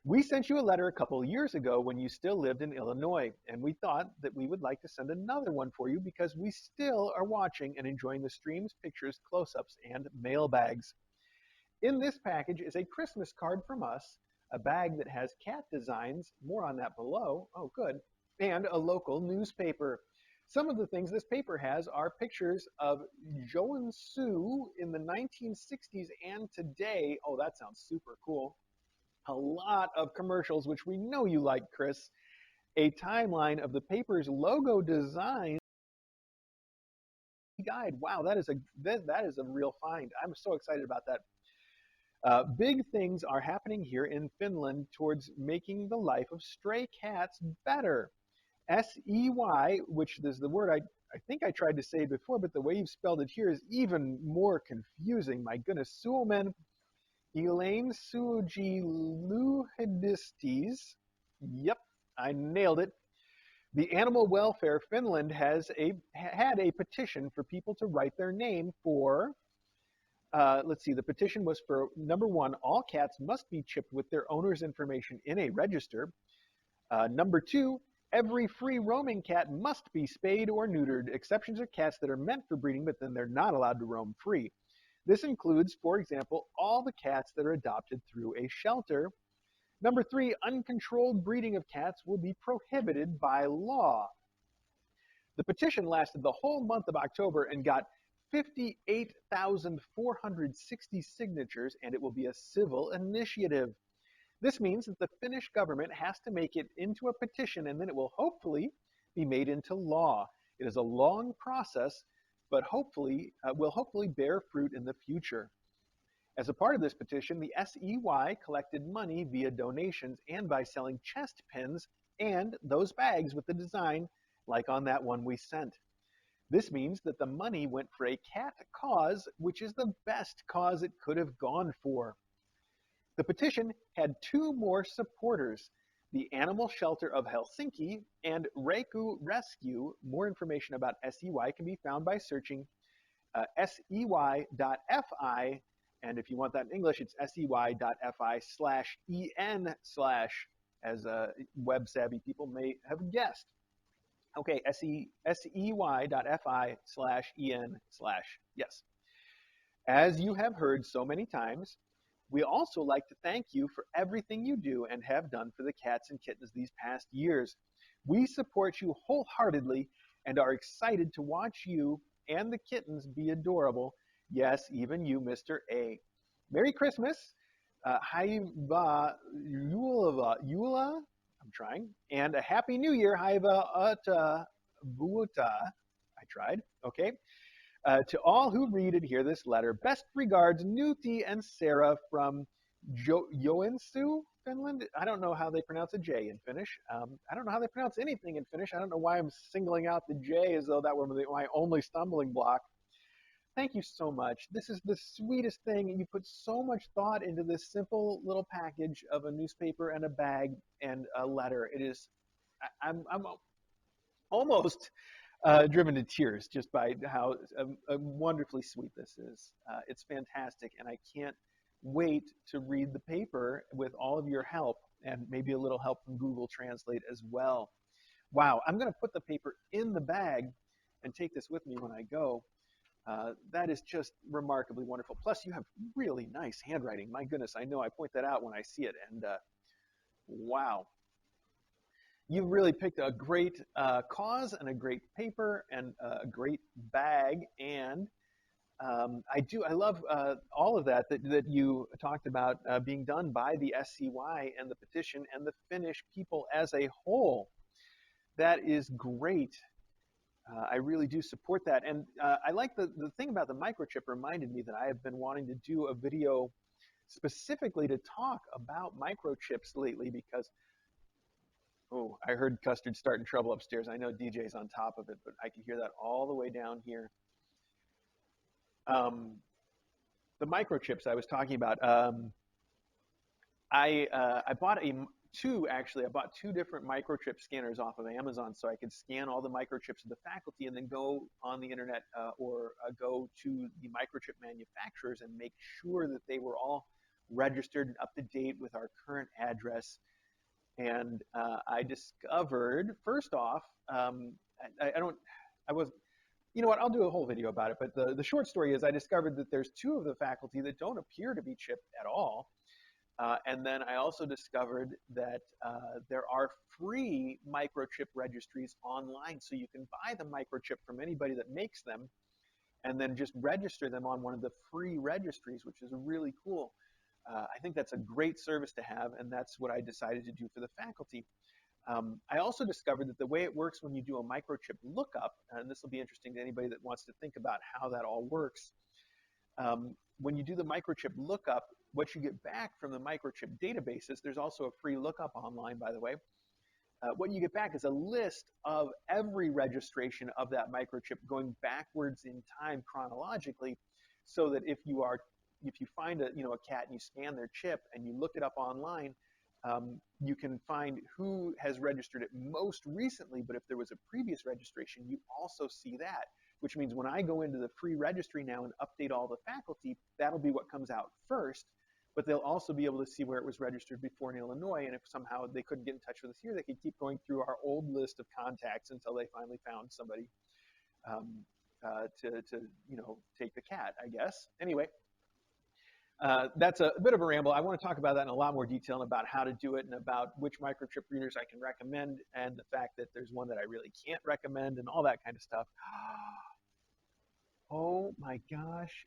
"We sent you a letter a couple of years ago when you still lived in Illinois, and we thought that we would like to send another one for you because we still are watching and enjoying the streams, pictures, close-ups, and mailbags. In this package is a Christmas card from us, a bag that has cat designs, more on that below, oh good, and a local newspaper. Some of the things this paper has are pictures of Joensuu in the 1960s and today. Oh, that sounds super cool. A lot of commercials, which we know you like, Chris. A timeline of the paper's logo design guide. Wow, that is a real find. I'm so excited about that. Big things are happening here in Finland towards making the life of stray cats better. SEY, which is the word I think I tried to say before, but the way you've spelled it here is even more confusing. My goodness. Suomen Elaine Suji Luhidistes. Yep, I nailed it. The Animal Welfare Finland had a petition for people to write their name for. Let's see, the petition was for number one, all cats must be chipped with their owner's information in a register. Number two, every free roaming cat must be spayed or neutered. Exceptions are cats that are meant for breeding, but then they're not allowed to roam free. This includes, for example, all the cats that are adopted through a shelter. Number three, uncontrolled breeding of cats will be prohibited by law. The petition lasted the whole month of October and got 58,460 signatures, and it will be a civil initiative. This means that the Finnish government has to make it into a petition, and then it will hopefully be made into law. It is a long process, but will hopefully bear fruit in the future. As a part of this petition, the SEY collected money via donations and by selling chest pins and those bags with the design like on that one we sent. This means that the money went for a cat cause, which is the best cause it could have gone for. The petition had two more supporters, the Animal Shelter of Helsinki and Reiku Rescue. More information about SEY can be found by searching sey.fi, and if you want that in English, it's sey.fi/en/ as web savvy people may have guessed. Okay, sey.fi/en/. Yes. As you have heard so many times, we also like to thank you for everything you do and have done for the cats and kittens these past years. We support you wholeheartedly and are excited to watch you and the kittens be adorable. Yes, even you, Mr. A. Merry Christmas. Haiva Eula, I'm trying, and a Happy New Year, Haiva Ata Vuota. I tried, okay. To all who read and hear this letter, best regards, Nuti and Sarah from Joensuu, Finland. I don't know how they pronounce a J in Finnish. I don't know how they pronounce anything in Finnish. I don't know why I'm singling out the J as though that were my only stumbling block. Thank you so much. This is the sweetest thing. You put so much thought into this simple little package of a newspaper and a bag and a letter. It is, I'm almost driven to tears just by how wonderfully sweet this is. It's fantastic, and I can't wait to read the paper with all of your help and maybe a little help from Google Translate as well. Wow, I'm going to put the paper in the bag and take this with me when I go. That is just remarkably wonderful. Plus, you have really nice handwriting. My goodness, I know I point that out when I see it, and wow. You really picked a great cause and a great paper and a great bag, and I love all of that you talked about being done by the SCY and the petition and the Finnish people as a whole. That is great. I really do support that, and I like the thing about the microchip reminded me that I have been wanting to do a video specifically to talk about microchips lately because. Oh, I heard Custard starting trouble upstairs. I know DJ's on top of it, but I can hear that all the way down here. Um, the microchips I was talking about. I bought I bought two different microchip scanners off of Amazon so I could scan all the microchips of the faculty and then go on the internet or go to the microchip manufacturers and make sure that they were all registered and up to date with our current address. And I discovered, first off, I don't, I was, you know what, I'll do a whole video about it. But the short story is I discovered that there's two of the faculty that don't appear to be chipped at all. And then I also discovered that there are free microchip registries online. So you can buy the microchip from anybody that makes them and then just register them on one of the free registries, which is really cool. I think that's a great service to have, and that's what I decided to do for the faculty. I also discovered that the way it works when you do a microchip lookup, and this will be interesting to anybody that wants to think about how that all works, when you do the microchip lookup, what you get back from the microchip databases, there's also a free lookup online, by the way. What you get back is a list of every registration of that microchip going backwards in time chronologically, so that if you find a cat and you scan their chip and you look it up online, you can find who has registered it most recently. But if there was a previous registration, you also see that, which means when I go into the free registry now and update all the faculty, that'll be what comes out first. But they'll also be able to see where it was registered before in Illinois. And if somehow they couldn't get in touch with us here, they could keep going through our old list of contacts until they finally found somebody to take the cat, I guess. Anyway, that's a bit of a ramble. I want to talk about that in a lot more detail and about how to do it and about which microchip readers I can recommend and the fact that there's one that I really can't recommend and all that kind of stuff. Oh my gosh.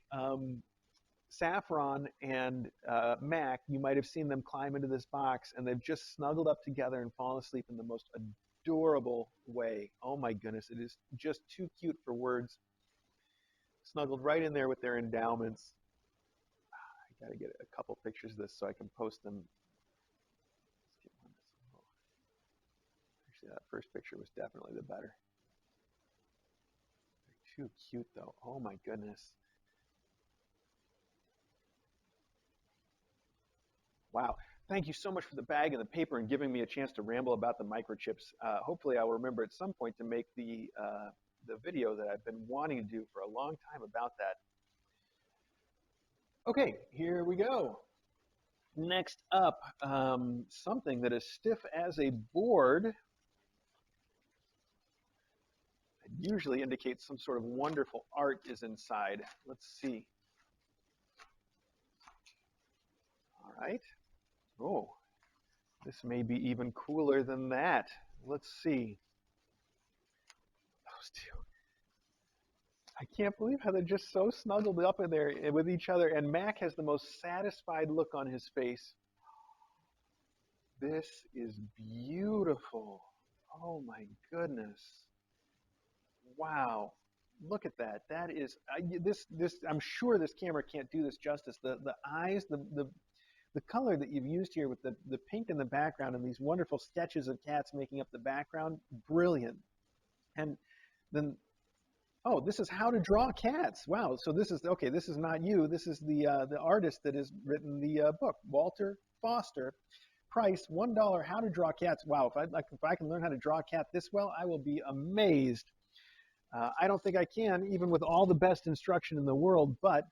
Saffron and Mac, you might have seen them climb into this box, and they've just snuggled up together and fallen asleep in the most adorable way. Oh my goodness, it is just too cute for words. Snuggled right in there with their endowments. I got to get a couple pictures of this so I can post them. Let's get one. Actually, that first picture was definitely the better. They're too cute, though. Oh my goodness. Wow. Thank you so much for the bag and the paper and giving me a chance to ramble about the microchips. Hopefully I'll remember at some point to make the video that I've been wanting to do for a long time about that. Okay, here we go. Next up, something that is stiff as a board. It usually indicates some sort of wonderful art is inside. Let's see. All right. Oh, this may be even cooler than that. Let's see. Those two. I can't believe how they're just so snuggled up in there with each other. And Mac has the most satisfied look on his face. This is beautiful. Oh my goodness. Wow. Look at that. That is I'm sure this camera can't do this justice. The eyes, the color that you've used here with the pink in the background and these wonderful sketches of cats making up the background, brilliant. And then, oh, this is how to draw cats. Wow. So this is, okay, this is not you. This is the artist that has written the book, Walter Foster. Price, $1, how to draw cats. Wow, if I can learn how to draw a cat this well, I will be amazed. I don't think I can, even with all the best instruction in the world, but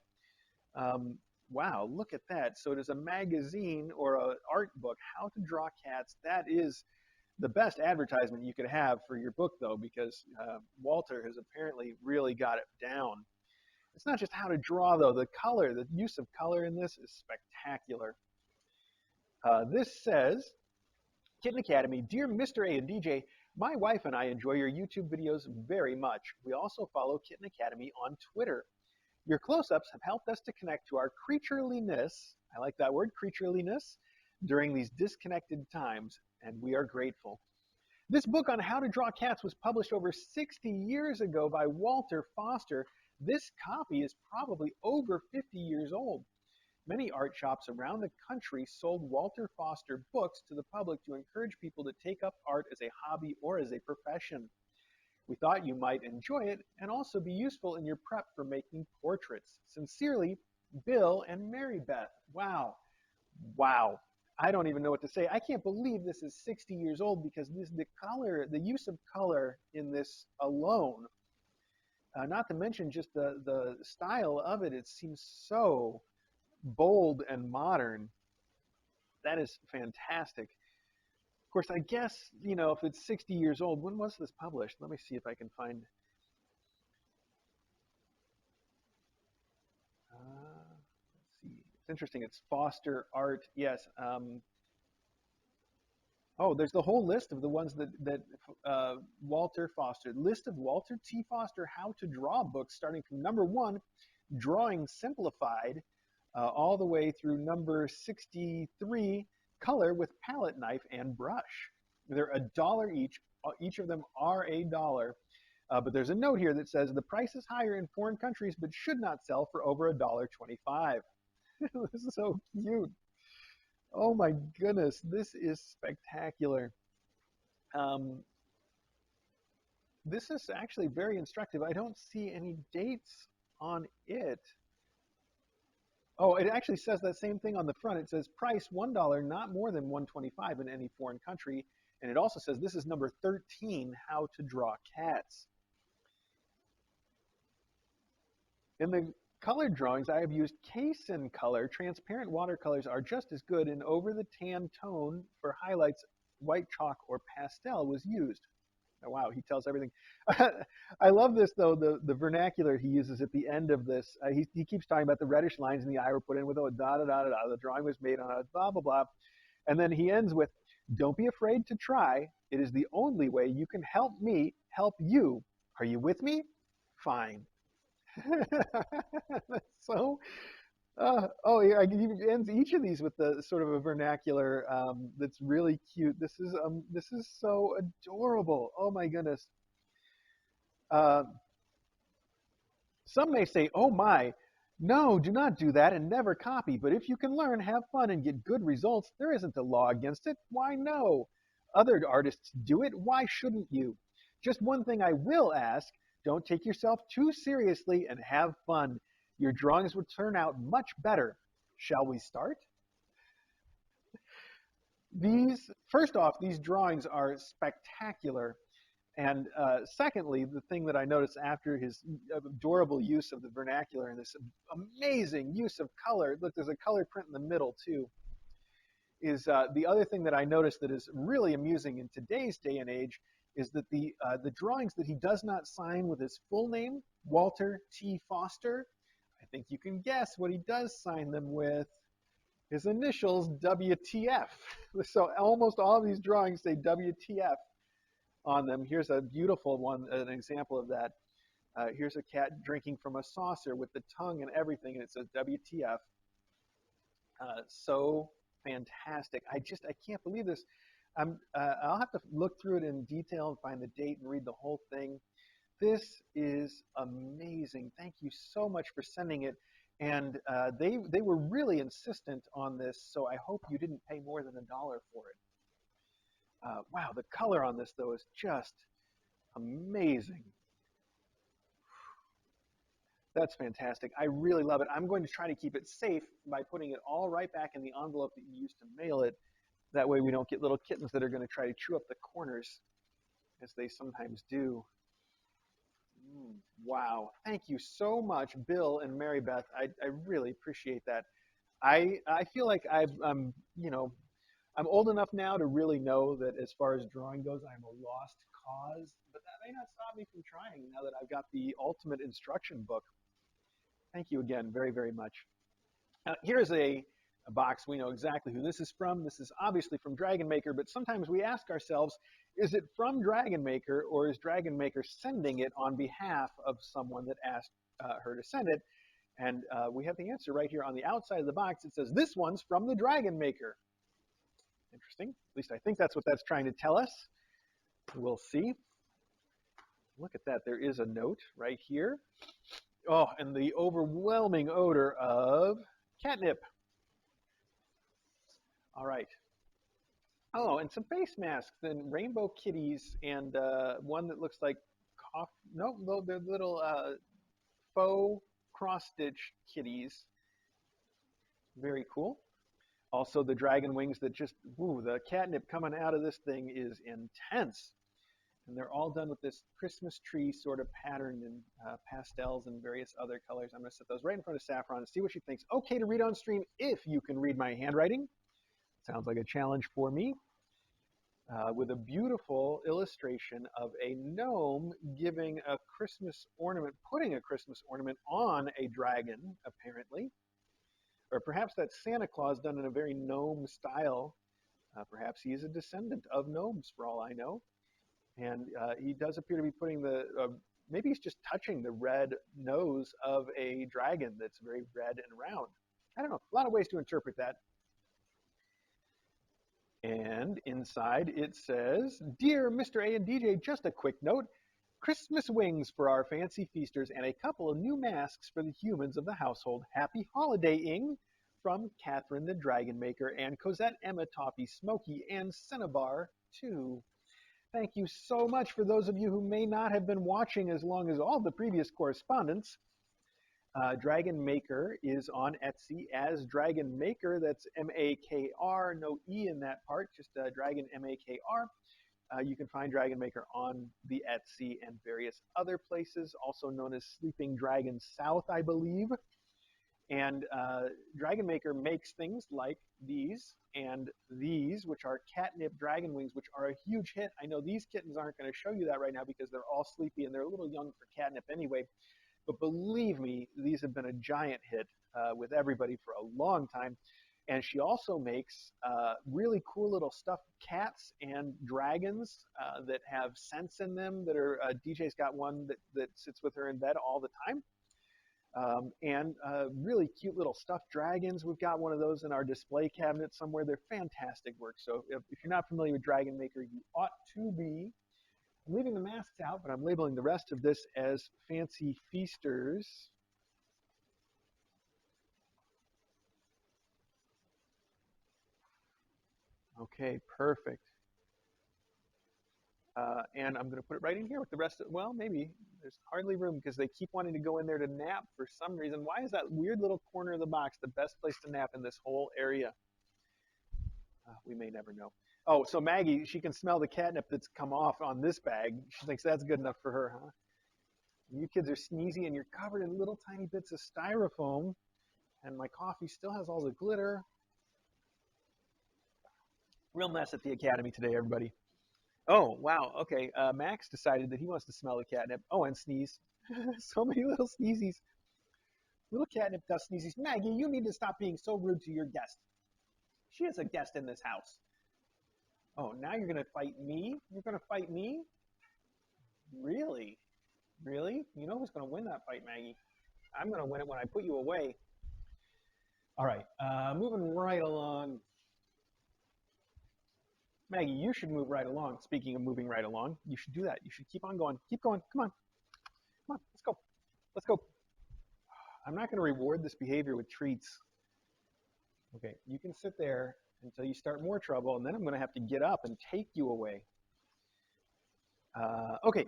wow, look at that. So it is a magazine or an art book, How to Draw Cats. That is the best advertisement you could have for your book, though, because Walter has apparently really got it down. It's not just how to draw, though. The color, the use of color in this is spectacular. This says, Kitten Academy, Dear Mr. A and DJ, my wife and I enjoy your YouTube videos very much. We also follow Kitten Academy on Twitter. Your close-ups have helped us to connect to our creatureliness, I like that word, creatureliness, during these disconnected times, and we are grateful. This book on how to draw cats was published over 60 years ago by Walter Foster. This copy is probably over 50 years old. Many art shops around the country sold Walter Foster books to the public to encourage people to take up art as a hobby or as a profession. We thought you might enjoy it and also be useful in your prep for making portraits. Sincerely, Bill and Mary Beth. Wow. Wow. I don't even know what to say. I can't believe this is 60 years old because the color, the use of color in this alone, not to mention just the style of it, it seems so bold and modern. That is fantastic. Of course, I guess, if it's 60 years old, when was this published? Let me see if I can find. Let's see. It's interesting. It's Foster Art. Yes. Oh, there's the whole list of the ones that Walter Foster. List of Walter T. Foster How to Draw books, starting from number 1, Drawing Simplified, all the way through number 63, Color with Palette Knife and Brush. They're $1 each. Each of them are $1. But there's a note here that says the price is higher in foreign countries, but should not sell for over $1.25. This is so cute. Oh my goodness, this is spectacular. Um, this is actually very instructive. I don't see any dates on it. Oh, it actually says that same thing on the front. It says price $1, not more than $1.25 in any foreign country. And it also says this is number 13, How to Draw Cats. In the colored drawings, I have used Kitten color. Transparent watercolors are just as good, and over the tan tone for highlights, white chalk or pastel was used. Oh, wow, he tells everything. I love this, though, the vernacular he uses at the end of this. He keeps talking about the reddish lines in the eye were put in with a da da da da da. The drawing was made on a blah, blah, blah. And then he ends with, don't be afraid to try. It is the only way you can help me help you. Are you with me? Fine. So, yeah, he ends each of these with the sort of a vernacular that's really cute. This is so adorable. Oh my goodness. Uh, some may say, "Oh my, no, do not do that and never copy." But if you can learn, have fun, and get good results, there isn't a law against it. Why no? Other artists do it. Why shouldn't you? Just one thing I will ask. Don't take yourself too seriously and have fun. Your drawings will turn out much better. Shall we start? First off, these drawings are spectacular. And secondly, the thing that I noticed after his adorable use of the vernacular and this amazing use of color, look, there's a color print in the middle too, is the other thing that I noticed that is really amusing in today's day and age is that the drawings that he does not sign with his full name, Walter T. Foster, I think you can guess what he does sign them with. His initials, WTF. So almost all of these drawings say WTF on them. Here's a beautiful one, an example of that. Here's a cat drinking from a saucer with the tongue and everything, and it says WTF. So fantastic. I can't believe this. I'll have to look through it in detail and find the date and read the whole thing. This is amazing. Thank you so much for sending it. And they were really insistent on this, so I hope you didn't pay more than $1 for it. Wow, the color on this, though, is just amazing. That's fantastic. I really love it. I'm going to try to keep it safe by putting it all right back in the envelope that you used to mail it. That way we don't get little kittens that are going to try to chew up the corners, as they sometimes do. Wow. Thank you so much, Bill and Mary Beth. I really appreciate that. I feel like I'm old enough now to really know that as far as drawing goes, I'm a lost cause, but that may not stop me from trying now that I've got the ultimate instruction book. Thank you again very, very much. Here's a box. We know exactly who this is from. This is obviously from Dragon Maker, but sometimes we ask ourselves, is it from Dragon Maker, or is Dragon Maker sending it on behalf of someone that asked her to send it? And we have the answer right here on the outside of the box. It says, this one's from the Dragon Maker. Interesting. At least I think that's what that's trying to tell us. We'll see. Look at that. There is a note right here. Oh, and the overwhelming odor of catnip. All right. Oh, and some face masks, and rainbow kitties, and one that looks like no, they're little faux cross-stitch kitties. Very cool. Also, the dragon wings that just, ooh, the catnip coming out of this thing is intense. And they're all done with this Christmas tree sort of pattern in pastels and various other colors. I'm going to set those right in front of Saffron and see what she thinks. Okay to read on stream if you can read my handwriting. Sounds like a challenge for me. With a beautiful illustration of a gnome giving a Christmas ornament, putting a Christmas ornament on a dragon, apparently. Or perhaps that's Santa Claus done in a very gnome style. Perhaps he is a descendant of gnomes, for all I know. And he does appear to be putting maybe he's just touching the red nose of a dragon that's very red and round. I don't know, a lot of ways to interpret that. And inside it says, Dear Mr. A and DJ, just a quick note. Christmas wings for our fancy feasters and a couple of new masks for the humans of the household. Happy holidaying from Catherine the Dragon Maker and Cosette Emma Toffee Smokey and Cinnabar too. Thank you so much for those of you who may not have been watching as long as all the previous correspondence. Dragon Maker is on Etsy as Dragon Maker. That's M-A-K-R, no E in that part, just Dragon M-A-K-R. You can find Dragon Maker on the Etsy and various other places, also known as Sleeping Dragon South, I believe. And Dragon Maker makes things like these and these, which are catnip dragon wings, which are a huge hit. I know these kittens aren't going to show you that right now because they're all sleepy and they're a little young for catnip anyway. But believe me, these have been a giant hit with everybody for a long time. And she also makes really cool little stuffed cats and dragons that have scents in them that are, DJ's got one that sits with her in bed all the time. And really cute little stuffed dragons. We've got one of those in our display cabinet somewhere. They're fantastic work. So if you're not familiar with Dragon Maker, you ought to be. I'm leaving the masks out, but I'm labeling the rest of this as Fancy Feasters. Okay, perfect. And I'm going to put it right in here with the rest of, well, maybe there's hardly room because they keep wanting to go in there to nap for some reason. Why is that weird little corner of the box the best place to nap in this whole area? We may never know. Oh, so Maggie, she can smell the catnip that's come off on this bag. She thinks that's good enough for her, huh? You kids are sneezy and you're covered in little tiny bits of styrofoam. And my coffee still has all the glitter. Real mess at the academy today, everybody. Oh, wow. Okay. Max decided that he wants to smell the catnip. Oh, and sneeze. So many little sneezies. Little catnip does sneezies. Maggie, you need to stop being so rude to your guest. She is a guest in this house. Oh, now you're going to fight me? You're going to fight me? Really? Really? You know who's going to win that fight, Maggie? I'm going to win it when I put you away. All right. Moving right along. Maggie, you should move right along. Speaking of moving right along, you should do that. You should keep on going. Keep going. Come on. Come on. Let's go. Let's go. I'm not going to reward this behavior with treats. Okay, you can sit there until you start more trouble, and then I'm going to have to get up and take you away. Okay.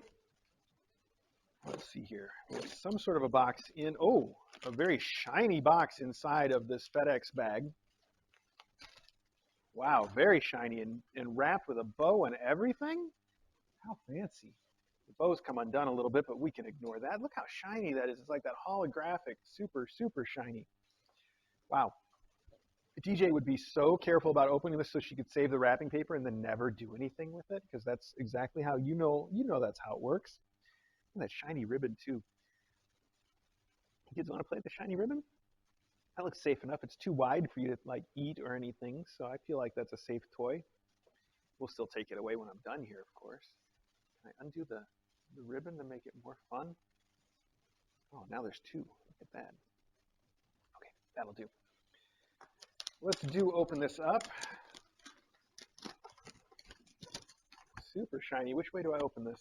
Let's see here. There's some sort of a box in, oh, a very shiny box inside of this FedEx bag. Wow, very shiny and wrapped with a bow and everything. How fancy. The bows come undone a little bit, but we can ignore that. Look how shiny that is. It's like that holographic, super, super shiny. Wow. DJ would be so careful about opening this so she could save the wrapping paper and then never do anything with it, because that's exactly how you know that's how it works. And that shiny ribbon, too. Kids want to play with the shiny ribbon? That looks safe enough. It's too wide for you to like eat or anything, so I feel like that's a safe toy. We'll still take it away when I'm done here, of course. Can I undo the ribbon to make it more fun? Oh, now there's two. Look at that. Okay, that'll do. Let's open this up. Super shiny. Which way do I open this?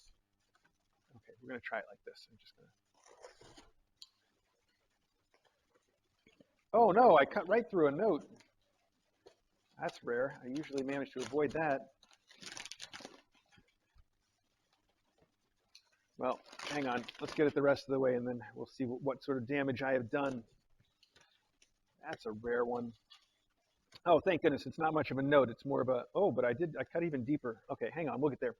Okay, we're going to try it like this. I'm just going to... Oh, no, I cut right through a note. That's rare. I usually manage to avoid that. Well, hang on. Let's get it the rest of the way, and then we'll see what sort of damage I have done. That's a rare one. Oh, thank goodness. It's not much of a note. It's more of a, oh, but I cut even deeper. Okay, hang on. We'll get there.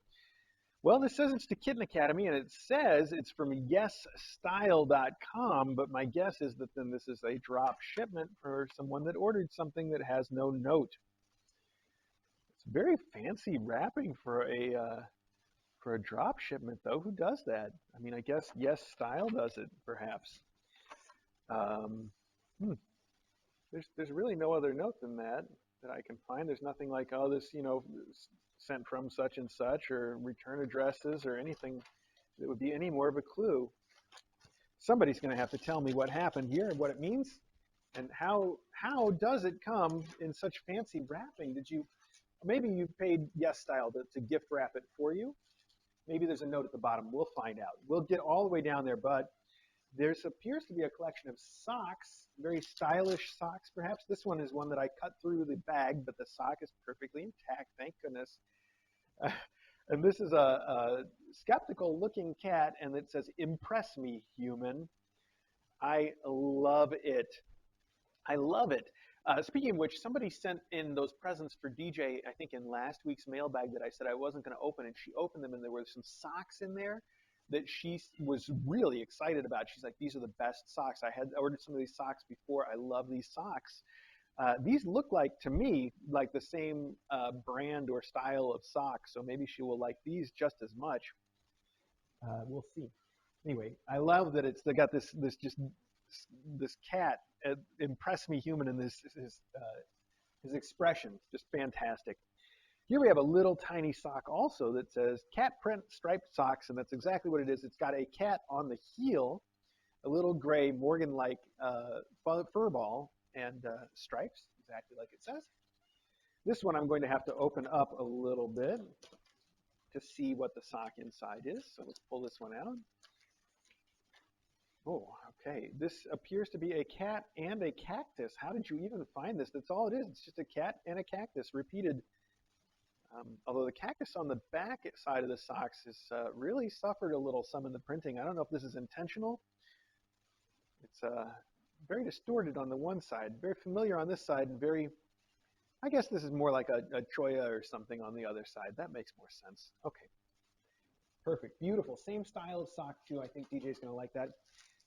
Well, this says it's to Kitten Academy, and it says it's from yesstyle.com, but my guess is that then this is a drop shipment for someone that ordered something that has no note. It's very fancy wrapping for a drop shipment, though. Who does that? I mean, I guess Yes Style does it, perhaps. There's really no other note than that I can find. There's nothing like, oh, this, sent from such and such, or return addresses, or anything that would be any more of a clue. Somebody's going to have to tell me what happened here and what it means, and how does it come in such fancy wrapping? Maybe you paid Yes Style to gift wrap it for you. Maybe there's a note at the bottom. We'll find out. We'll get all the way down there, but there appears to be a collection of socks, very stylish socks, perhaps. This one is one that I cut through the bag, but the sock is perfectly intact, thank goodness. And this is a skeptical-looking cat, and it says, "Impress me, human." I love it. I love it. Speaking of which, somebody sent in those presents for DJ, I think in last week's mailbag, that I said I wasn't going to open, and she opened them, and there were some socks in there that she was really excited about. She's like, these are the best socks. I had ordered some of these socks before. I love these socks. These look like, to me, like the same brand or style of socks, so maybe she will like these just as much. We'll see. Anyway, I love that they got this cat, "Impress me, human," in his expression, just fantastic. Here we have a little tiny sock also that says cat print striped socks, and that's exactly what it is. It's got a cat on the heel, a little gray Morgan-like fur ball, and stripes, exactly like it says. This one I'm going to have to open up a little bit to see what the sock inside is. So let's pull this one out. Oh, okay. This appears to be a cat and a cactus. How did you even find this? That's all it is. It's just a cat and a cactus repeated. Although the cactus on the back side of the socks has really suffered a little some in the printing. I don't know if this is intentional. It's very distorted on the one side, very familiar on this side, and I guess this is more like a choya or something on the other side. That makes more sense. Okay. Perfect. Beautiful. Same style of sock, too. I think DJ's going to like that.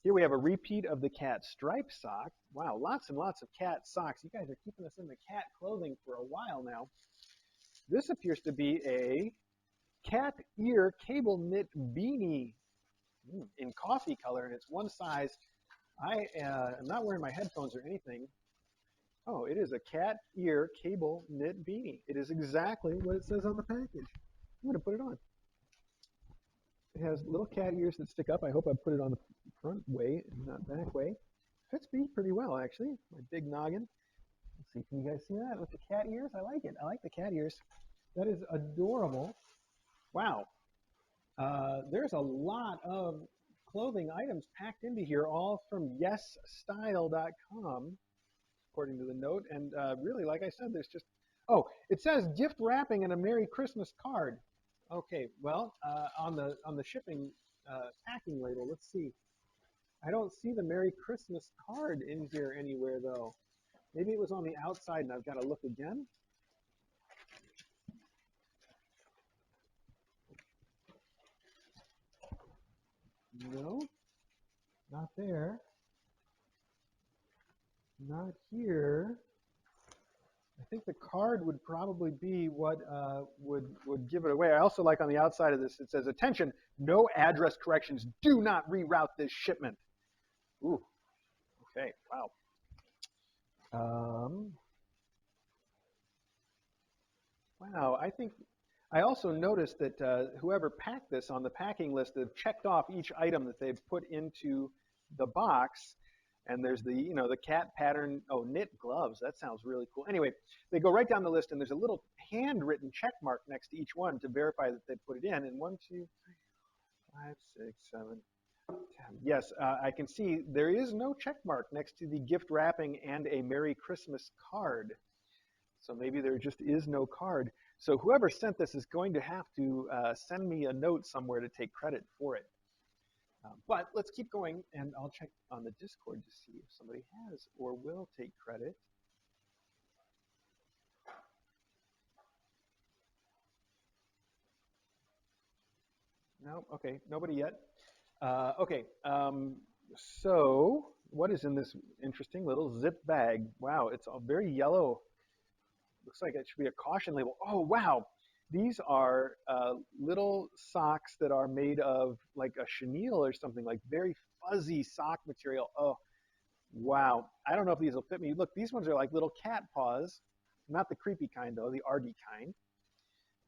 Here we have a repeat of the cat stripe sock. Wow, lots and lots of cat socks. You guys are keeping us in the cat clothing for a while now. This appears to be a cat ear cable knit beanie in coffee color, and it's one size. I am not wearing my headphones or anything. Oh, it is a cat ear cable knit beanie. It is exactly what it says on the package. I'm going to put it on. It has little cat ears that stick up. I hope I put it on the front way and not back way. Fits me pretty well, actually. My big noggin. Let's see, can you guys see that with the cat ears? I like it. I like the cat ears. That is adorable. Wow. There's a lot of clothing items packed into here, all from yesstyle.com, according to the note. And really, like I said, there's just, oh, it says gift wrapping and a Merry Christmas card. Okay, well, on the shipping packing label, let's see. I don't see the Merry Christmas card in here anywhere, though. Maybe it was on the outside, and I've got to look again. No, not there. Not here. I think the card would probably be what would give it away. I also like on the outside of this, it says, "Attention, no address corrections. Do not reroute this shipment." Ooh, okay, wow. Wow, I also noticed that whoever packed this on the packing list, they've checked off each item that they've put into the box. And there's the cat pattern, knit gloves. That sounds really cool. Anyway, they go right down the list, and there's a little handwritten check mark next to each one to verify that they put it in. And 1, 2, 3, 5, 6, 7, 10. Yes, I can see there is no check mark next to the gift wrapping and a Merry Christmas card. So maybe there just is no card. So whoever sent this is going to have to send me a note somewhere to take credit for it. But let's keep going, and I'll check on the Discord to see if somebody has or will take credit. No, okay, nobody yet. Okay, so what is in this interesting little zip bag? Wow, it's a very yellow. Looks like it should be a caution label. Oh, wow. These are little socks that are made of like a chenille or something, like very fuzzy sock material. Oh, wow. I don't know if these will fit me. Look, these ones are like little cat paws. Not the creepy kind, though, the arty kind.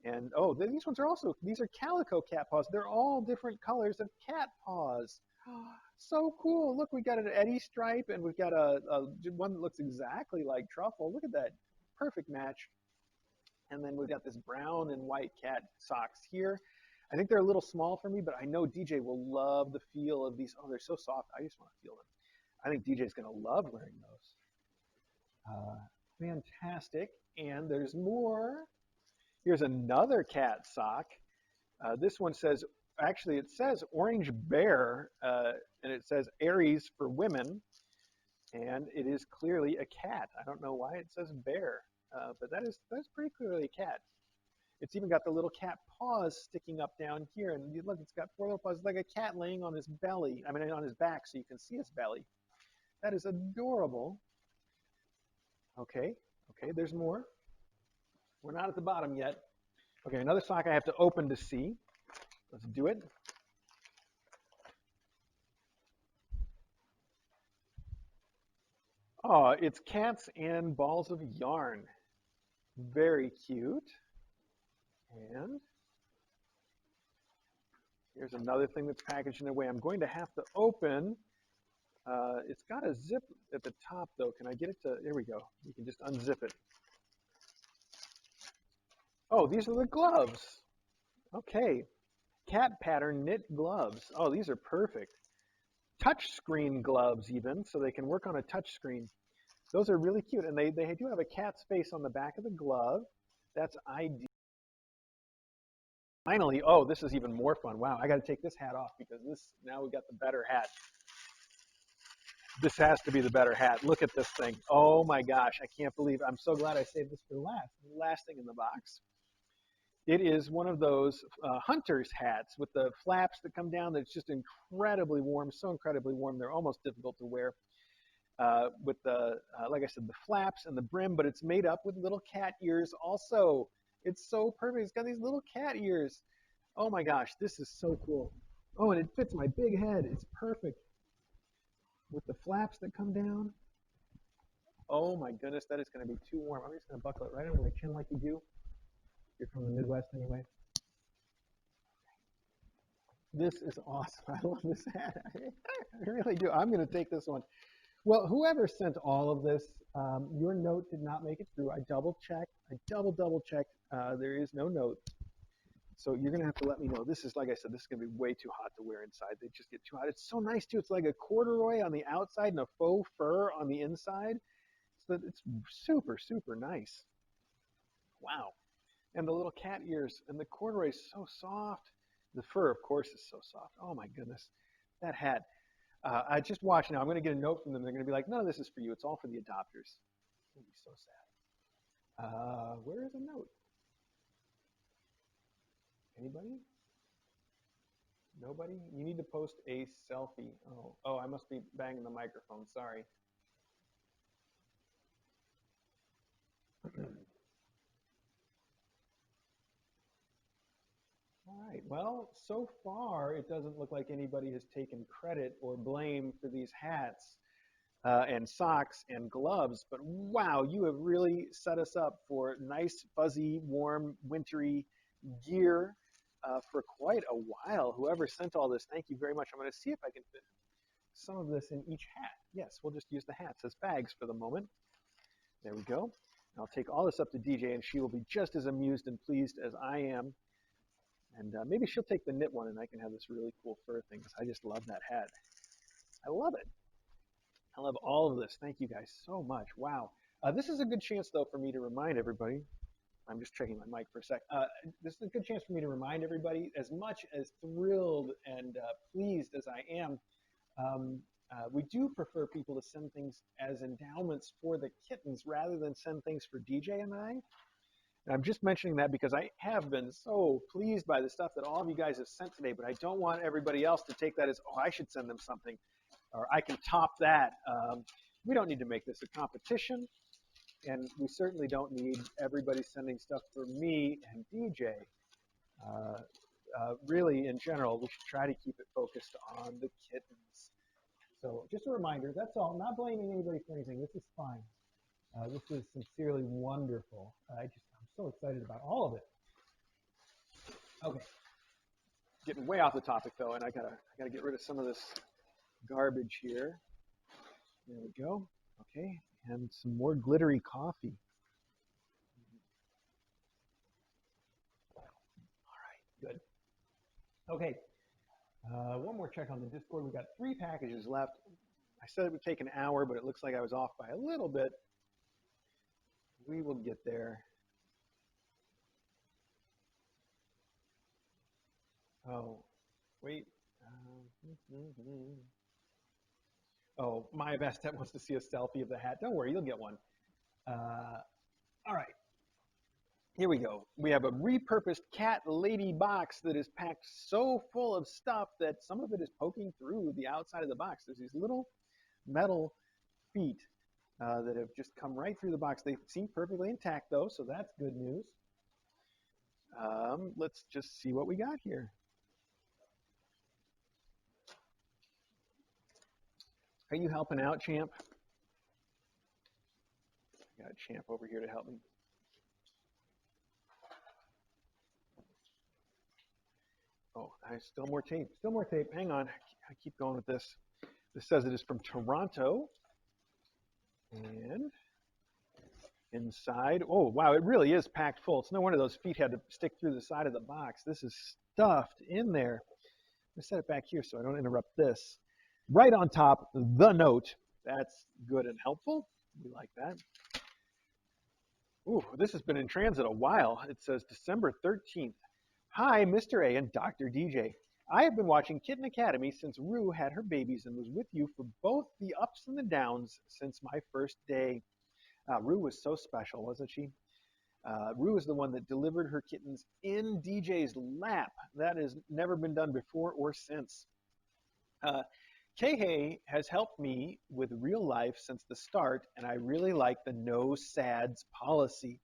And oh, these ones are also, these are calico cat paws. They're all different colors of cat paws. So cool. Look, we got an Eddie stripe and we've got a one that looks exactly like truffle. Look at that. Perfect match. And then we've got this brown and white cat socks here. I think they're a little small for me, but I know DJ will love the feel of these. Oh, they're so soft. I just want to feel them. I think DJ's going to love wearing those. Fantastic. And there's more. Here's another cat sock. This one says, actually, it says Orange Bear, and it says Aries for women. And it is clearly a cat. I don't know why it says bear, but that's pretty clearly a cat. It's even got the little cat paws sticking up down here. And you look, it's got 4 little paws. It's like a cat laying on his belly. I mean, on his back so you can see his belly. That is adorable. Okay, there's more. We're not at the bottom yet. Okay, another sock I have to open to see. Let's do it. Oh, it's cats and balls of yarn. Very cute. And here's another thing that's packaged in a way I'm going to have to open. It's got a zip at the top, though. Can I get it to, there we go. You can just unzip it. Oh, these are the gloves. Okay. Cat pattern knit gloves. Oh, these are perfect. Touch screen gloves even, so they can work on a touch screen. Those are really cute, and they do have a cat's face on the back of the glove. That's ideal. Finally, oh, this is even more fun. Wow, I got to take this hat off because now we got the better hat. This has to be the better hat. Look at this thing. Oh my gosh, I can't believe, I'm so glad I saved this for last. Last thing in the box. It is one of those hunter's hats with the flaps that come down that's just incredibly warm, so incredibly warm, they're almost difficult to wear. With the, like I said, the flaps and the brim, but it's made up with little cat ears also. It's so perfect. It's got these little cat ears. Oh my gosh, this is so cool. Oh, and it fits my big head. It's perfect. With the flaps that come down. Oh my goodness, that is going to be too warm. I'm just going to buckle it right under my chin like you do. You're from the Midwest anyway. This is awesome. I love this hat. I really do. I'm going to take this one. Well, whoever sent all of this, your note did not make it through. I double-checked. Double-checked. There is no note. So you're going to have to let me know. This is, like I said, this is going to be way too hot to wear inside. They just get too hot. It's so nice, too. It's like a corduroy on the outside and a faux fur on the inside. So it's super, super nice. Wow. And the little cat ears. And the corduroy is so soft. The fur, of course, is so soft. Oh, my goodness. That hat. I just watch now. I'm going to get a note from them. They're going to be like, none of this is for you. It's all for the adopters. It's going to be so sad. Where is a note? Anybody? Nobody? You need to post a selfie. Oh, I must be banging the microphone. Sorry. All right. Well, so far, it doesn't look like anybody has taken credit or blame for these hats and socks and gloves. But wow, you have really set us up for nice, fuzzy, warm, wintry gear for quite a while. Whoever sent all this, thank you very much. I'm going to see if I can fit some of this in each hat. Yes, we'll just use the hats as bags for the moment. There we go. I'll take all this up to DJ, and she will be just as amused and pleased as I am. And maybe she'll take the knit one, and I can have this really cool fur thing, because I just love that hat. I love it. I love all of this. Thank you guys so much. Wow. This is a good chance, though, for me to remind everybody I'm just checking my mic for a sec. This is a good chance for me to remind everybody, as much as thrilled and pleased as I am, we do prefer people to send things as endowments for the kittens rather than send things for DJ and I. And I'm just mentioning that because I have been so pleased by the stuff that all of you guys have sent today, but I don't want everybody else to take that as, oh, I should send them something, or I can top that. We don't need to make this a competition, and we certainly don't need everybody sending stuff for me and DJ. Really, in general, we should try to keep it focused on the kittens. So just a reminder, that's all. I'm not blaming anybody for anything. This is fine. This is sincerely wonderful. I'm so excited about all of it. Okay. Getting way off the topic though, and I gotta get rid of some of this garbage here. There we go. Okay, and some more glittery coffee. All right, good. Okay, one more check on the Discord. We got 3 packages left. I said it would take an hour, but it looks like I was off by a little bit. We will get there. Oh, wait. Oh, Maya Bastet wants to see a selfie of the hat. Don't worry, you'll get one. All right. Here we go. We have a repurposed cat lady box that is packed so full of stuff that some of it is poking through the outside of the box. There's these little metal feet that have just come right through the box. They seem perfectly intact, though, so that's good news. Let's just see what we got here. Are you helping out, Champ? I got a Champ over here to help me. Oh, still more tape. Still more tape. Hang on. I keep going with this. This says it is from Toronto. And inside, oh, wow, it really is packed full. It's no wonder those feet had to stick through the side of the box. This is stuffed in there. Let me set it back here so I don't interrupt this. Right on top, the note. That's good and helpful. We like that. Ooh, this has been in transit a while. It says December 13th. Hi, Mr. A and Dr. DJ. I have been watching Kitten Academy since Rue had her babies and was with you for both the ups and the downs since my first day. Rue was so special, wasn't she? Rue is the one that delivered her kittens in DJ's lap. That has never been done before or since. Kei has helped me with real life since the start, and I really like the no sads policy.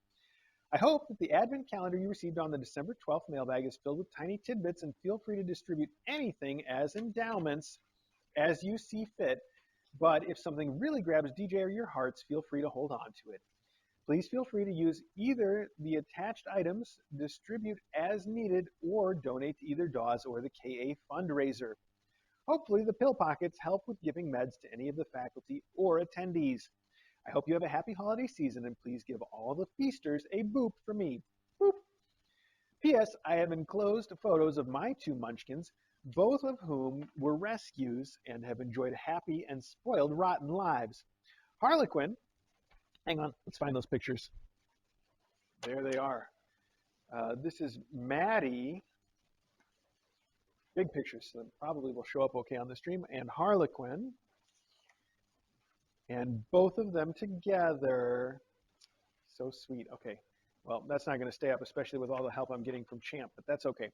I hope that the advent calendar you received on the December 12th mailbag is filled with tiny tidbits, and feel free to distribute anything as endowments as you see fit. But if something really grabs DJ or your hearts, feel free to hold on to it. Please feel free to use either the attached items, distribute as needed, or donate to either Dawes or the KA fundraiser. Hopefully the pill pockets help with giving meds to any of the faculty or attendees. I hope you have a happy holiday season, and please give all the feasters a boop for me. Boop. P.S. I have enclosed photos of my 2 munchkins, both of whom were rescues and have enjoyed happy and spoiled rotten lives. Harlequin, hang on, let's find those pictures. There they are. This is Maddie. Big pictures, so probably will show up okay on the stream. And Harlequin. And both of them together. So sweet. Okay. Well, that's not going to stay up, especially with all the help I'm getting from Champ, but that's okay.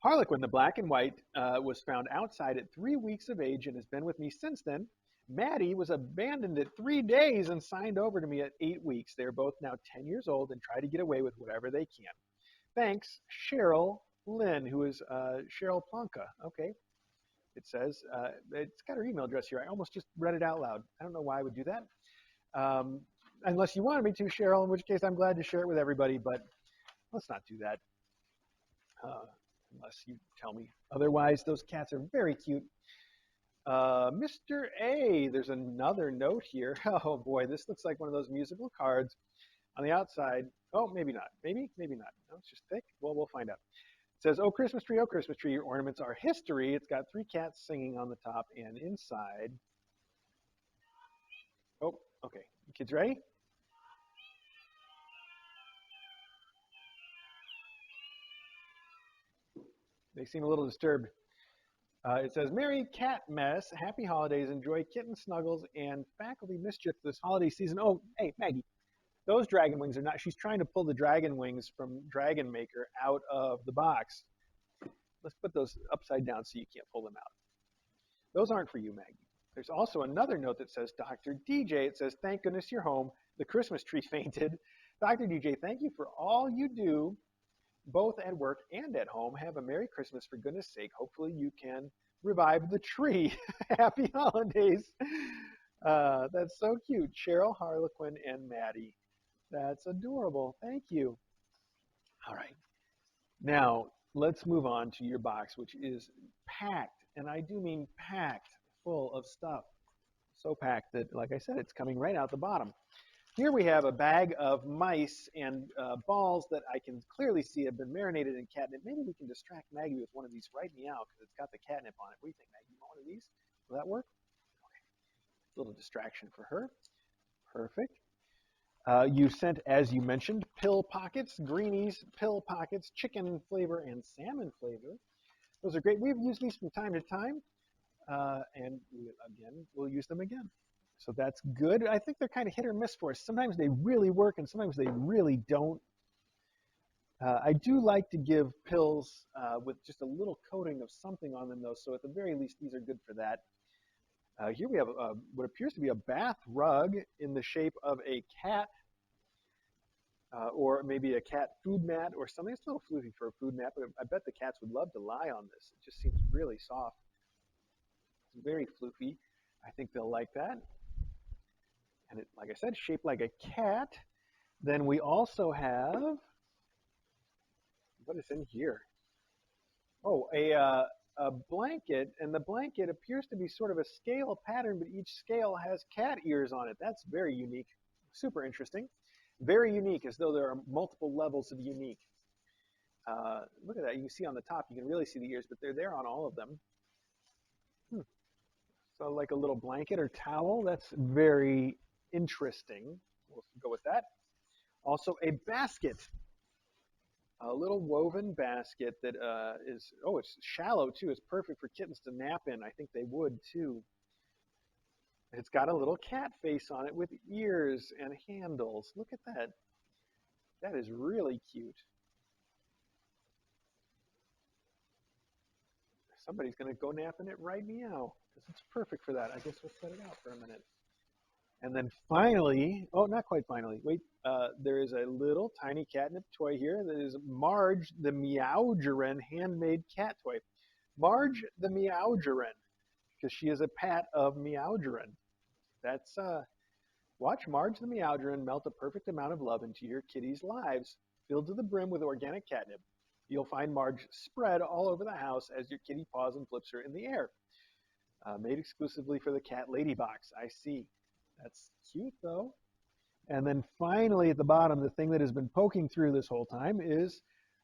Harlequin, the black and white, was found outside at 3 weeks of age and has been with me since then. Maddie was abandoned at 3 days and signed over to me at 8 weeks. They are both now 10 years old and try to get away with whatever they can. Thanks, Cheryl Lynn, who is Cheryl Plonka. Okay. It says, it's got her email address here. I almost just read it out loud. I don't know why I would do that. Unless you wanted me to, Cheryl, in which case I'm glad to share it with everybody, but let's not do that. Unless you tell me otherwise. Those cats are very cute. Mr. A, there's another note here. Oh boy, this looks like one of those musical cards. On the outside, oh, maybe not. Maybe not. No, it's just thick. Well, we'll find out. It says, oh, Christmas tree, your ornaments are history. It's got 3 cats singing on the top and inside. Oh, okay. You kids ready? They seem a little disturbed. It says, Merry Cat Mess, Happy Holidays, enjoy kitten snuggles and faculty mischief this holiday season. Oh, hey, Maggie, those dragon wings are not, she's trying to pull the dragon wings from Dragon Maker out of the box. Let's put those upside down so you can't pull them out. Those aren't for you, Maggie. There's also another note that says, Dr. DJ. It says, thank goodness you're home. The Christmas tree fainted. Dr. DJ, thank you for all you do, both at work and at home. Have a Merry Christmas, for goodness sake. Hopefully you can revive the tree. Happy holidays. That's so cute. Cheryl, Harlequin, and Maddie. That's adorable. Thank you. All right. Now, let's move on to your box, which is packed, and I do mean packed, full of stuff. So packed that, like I said, it's coming right out the bottom. Here we have a bag of mice and balls that I can clearly see have been marinated in catnip. Maybe we can distract Maggie with one of these right meow because it's got the catnip on it. What do you think, Maggie? You want one of these? Will that work? Okay. A little distraction for her. Perfect. You sent, as you mentioned, pill pockets, greenies, pill pockets, chicken flavor, and salmon flavor. Those are great. We've used these from time to time, and we'll use them again. So that's good. I think they're kind of hit or miss for us. Sometimes they really work, and sometimes they really don't. I do like to give pills with just a little coating of something on them, though, so at the very least, these are good for that. Here we have what appears to be a bath rug in the shape of a cat, or maybe a cat food mat or something. It's a little floofy for a food mat, but I bet the cats would love to lie on this. It just seems really soft. It's very floofy. I think they'll like that. And it, like I said, shaped like a cat. Then we also have, what is in here? Oh, a blanket, and the blanket appears to be sort of a scale pattern, but each scale has cat ears on it. That's very unique. Super interesting. Very unique, as though there are multiple levels of unique. Look at that. You can see on the top, you can really see the ears, but they're there on all of them. So like a little blanket or towel. That's very interesting. We'll go with that. Also a basket. A little woven basket that is, oh, it's shallow too. It's perfect for kittens to nap in. I think they would too. It's got a little cat face on it with ears and handles. Look at that. That is really cute. Somebody's going to go nap in it right meow, because it's perfect for that. I guess we'll set it out for a minute. And then finally, oh, not quite finally, wait, there is a little tiny catnip toy here that is Marge the Meowgerin handmade cat toy. Marge the Meowgerin, because she is a pat of Meowgerin. That's, watch Marge the Meowgerin melt a perfect amount of love into your kitty's lives, filled to the brim with organic catnip. You'll find Marge spread all over the house as your kitty paws and flips her in the air. Made exclusively for the cat lady box. I see. That's cute, though. And then finally, at the bottom, the thing that has been poking through this whole time is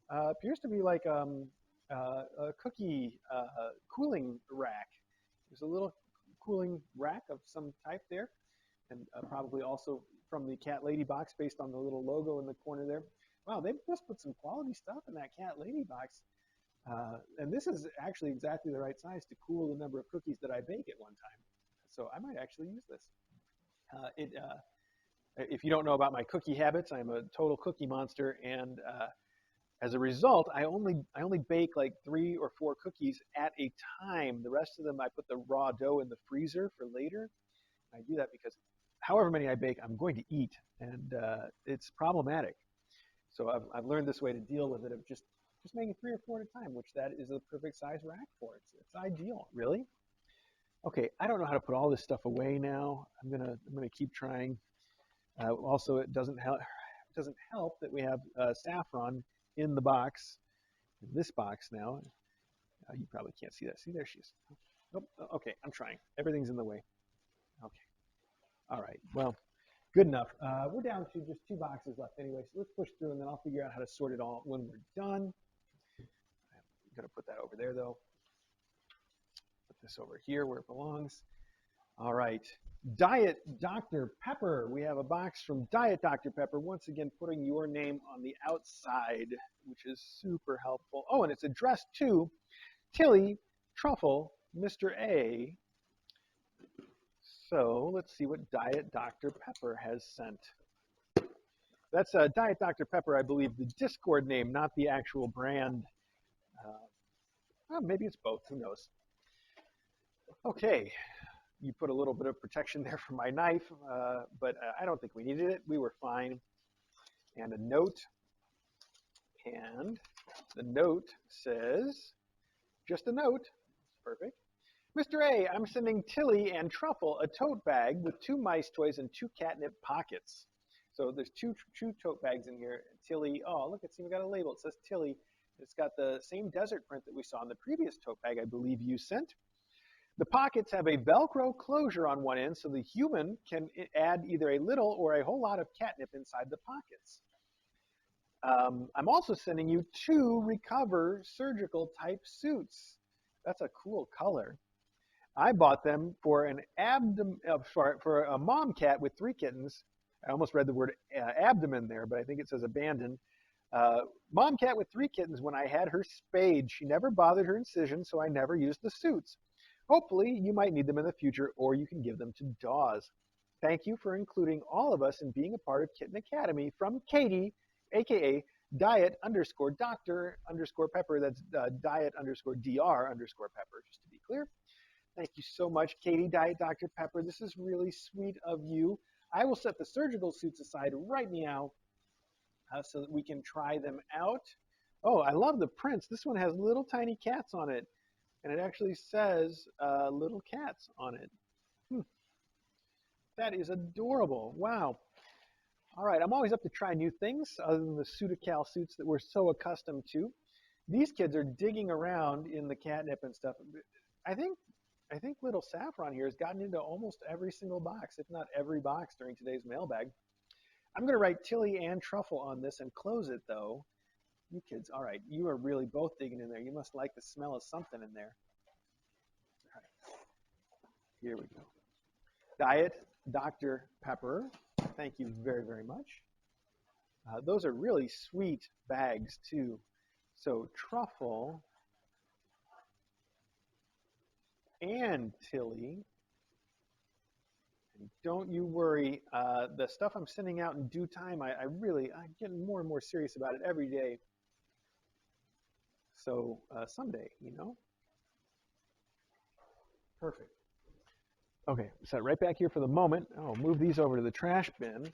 appears to be like a cookie cooling rack. There's a little cooling rack of some type there, and probably also from the cat lady box based on the little logo in the corner there. Wow, they must put some quality stuff in that cat lady box. And this is actually exactly the right size to cool the number of cookies that I bake at one time. So I might actually use this. If you don't know about my cookie habits, I'm a total cookie monster, and as a result, I only bake like 3 or 4 cookies at a time. The rest of them, I put the raw dough in the freezer for later. I do that because however many I bake, I'm going to eat, and it's problematic. So I've learned this way to deal with it of just making 3 or 4 at a time, which that is the perfect size rack for it. It's ideal, really. Okay, I don't know how to put all this stuff away now. I'm gonna keep trying. Also, it doesn't help that we have saffron in the box, in this box now. You probably can't see that. See, there she is. Oh, okay, I'm trying. Everything's in the way. Okay. All right. Well, good enough. We're down to just 2 boxes left anyway, so let's push through, and then I'll figure out how to sort it all when we're done. I'm going to put that over there, though. Put this over here where it belongs. All right. Diet Dr. Pepper. We have a box from Diet Dr. Pepper, once again putting your name on the outside, which is super helpful. Oh, and it's addressed to Tilly, Truffle, Mr. A. So let's see what Diet Dr. Pepper has sent. That's Diet Dr. Pepper, I believe, the Discord name, not the actual brand. Well, maybe it's both. Who knows? Okay. You put a little bit of protection there for my knife, but I don't think we needed it. We were fine. And a note. And the note says, just a note. Perfect. Mr. A, I'm sending Tilly and Truffle a tote bag with 2 mice toys and 2 catnip pockets. So there's two tote bags in here. Tilly, oh, look, we got a label. It says Tilly. It's got the same desert print that we saw in the previous tote bag I believe you sent. The pockets have a Velcro closure on one end so the human can add either a little or a whole lot of catnip inside the pockets. I'm also sending you 2 Recover surgical type suits. That's a cool color. I bought them for for a mom cat with 3 kittens. I almost read the word abdomen there, but I think it says abandoned. Mom cat with 3 kittens when I had her spayed. She never bothered her incision, so I never used the suits. Hopefully, you might need them in the future, or you can give them to Dawes. Thank you for including all of us in being a part of Kitten Academy from Katie, a.k.a. Diet_Dr_Pepper. That's Diet_Dr_Pepper, just to be clear. Thank you so much, Katie, Diet Dr. Pepper. This is really sweet of you. I will set the surgical suits aside right now so that we can try them out. Oh, I love the prints. This one has little tiny cats on it, and it actually says little cats on it. That is adorable. Wow. All right, I'm always up to try new things other than the Sudacal suits that we're so accustomed to. These kids are digging around in the catnip and stuff. I think little Saffron here has gotten into almost every single box, if not every box during today's mailbag. I'm going to write Tilly and Truffle on this and close it, though. You kids, all right, you are really both digging in there. You must like the smell of something in there. All right, here we go. Diet Dr. Pepper, thank you very, very much. Those are really sweet bags, too. So Truffle and Tilly. And don't you worry. The stuff I'm sending out in due time, I'm getting more and more serious about it every day. So someday, Perfect. Okay, set right back here for the moment. I'll move these over to the trash bin.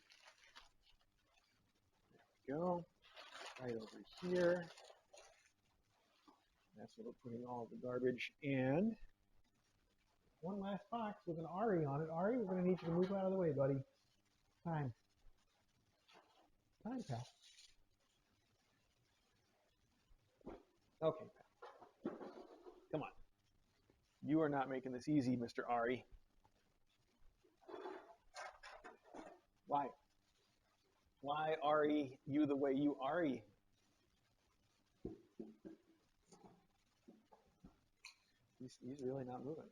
There we go. Right over here. That's where we're putting all the garbage. And one last box with an Ari on it. Ari, we're going to need you to move out of the way, buddy. Time, pal. Okay, pal. Come on. You are not making this easy, Mr. Ari. Why? Why, Ari, you the way you Ari? He's really not moving.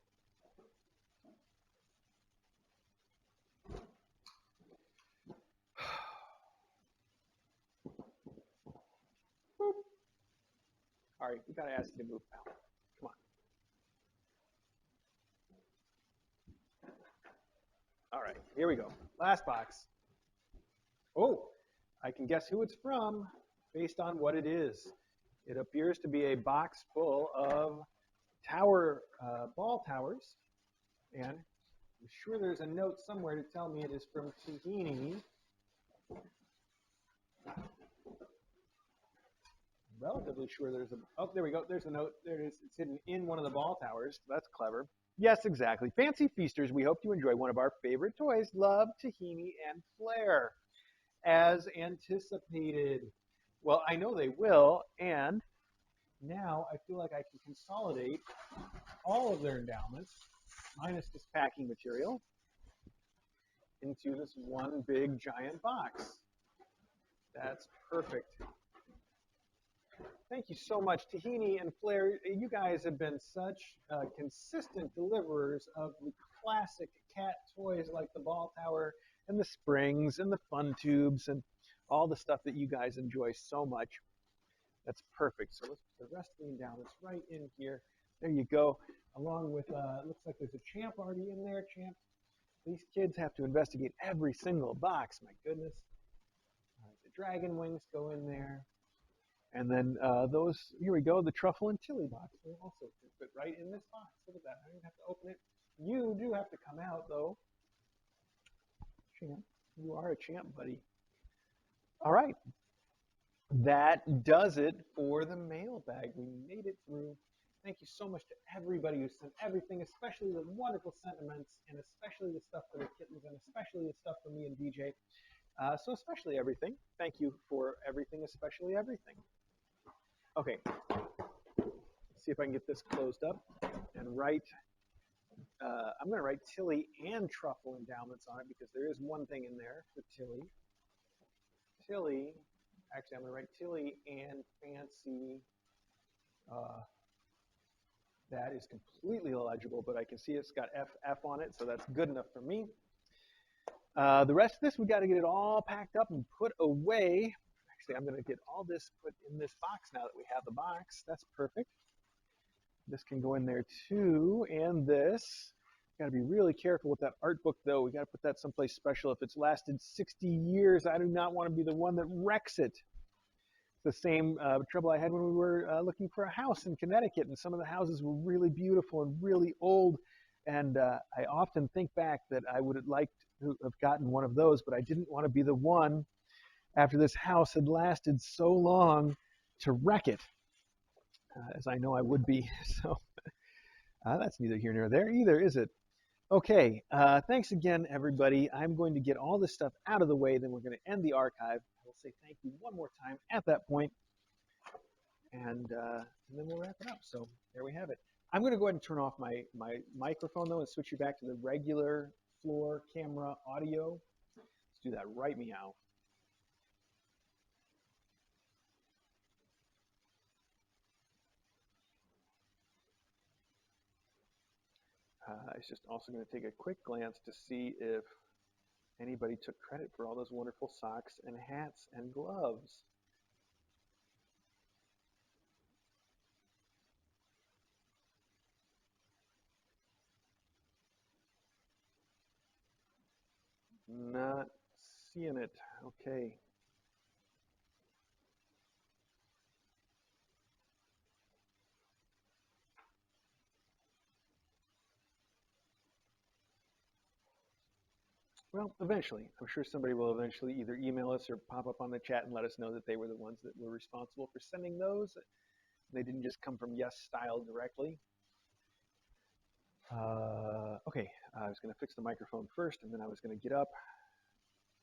Ari, we got to ask you to move, pal. Come on. All right, here we go. Last box. Oh, I can guess who it's from based on what it is. It appears to be a box full of ball towers, and I'm sure there's a note somewhere to tell me it is from Tahini. Relatively sure there's oh, there we go. There's a note. There it is. It's hidden in one of the ball towers. That's clever. Yes, exactly. Fancy feasters, we hope you enjoy one of our favorite toys. Love, Tahini, and Flair. As anticipated. Well, I know they will, and now I feel like I can consolidate all of their endowments, minus this packing material, into this one big giant box. That's perfect. Thank you so much, Tahini and Flair. You guys have been such consistent deliverers of the classic cat toys like the ball tower and the springs and the fun tubes and all the stuff that you guys enjoy so much. That's perfect. So let's put the rest lean down. It's right in here. There you go. Along with, looks like there's a Champ already in there. Champ, these kids have to investigate every single box. My goodness. All right, the dragon wings go in there. And then those, here we go, the truffle and chili box will also fit right in this box. Look at that. I don't even have to open it. You do have to come out, though. Champ, you are a champ, buddy. All right. That does it for the mailbag. We made it through. Thank you so much to everybody who sent everything, especially the wonderful sentiments, and especially the stuff for the kittens, and especially the stuff for me and DJ. So especially everything. Thank you for everything, especially everything. Okay, let's see if I can get this closed up and write. I'm going to write Tilly and truffle endowments on it because there is one thing in there for Tilly. Tilly, actually, I'm going to write Tilly and fancy. That is completely illegible, but I can see it's got FF on it, so that's good enough for me. The rest of this, we got to get it all packed up and put away. Actually, I'm going to get all this put in this box now that we have the box. That's perfect. This can go in there too, and this. Got to be really careful with that art book, though. We got to put that someplace special. If it's lasted 60 years, I do not want to be the one that wrecks it. It's the same trouble I had when we were looking for a house in Connecticut, and some of the houses were really beautiful and really old. And I often think back that I would have liked to have gotten one of those, but I didn't want to be the one after this house had lasted so long to wreck it, as I know I would be. So that's neither here nor there either, is it? Okay, thanks again, everybody. I'm going to get all this stuff out of the way, then we're going to end the archive. I will say thank you one more time at that point, and then we'll wrap it up. So there we have it. I'm going to go ahead and turn off my microphone, though, and switch you back to the regular floor camera audio. Let's do that right meow. I was just also going to take a quick glance to see if anybody took credit for all those wonderful socks and hats and gloves. Not seeing it. Okay. Well, eventually. I'm sure somebody will eventually either email us or pop up on the chat and let us know that they were the ones that were responsible for sending those. They didn't just come from Yes Style directly. Okay, I was going to fix the microphone first, and then I was going to get up.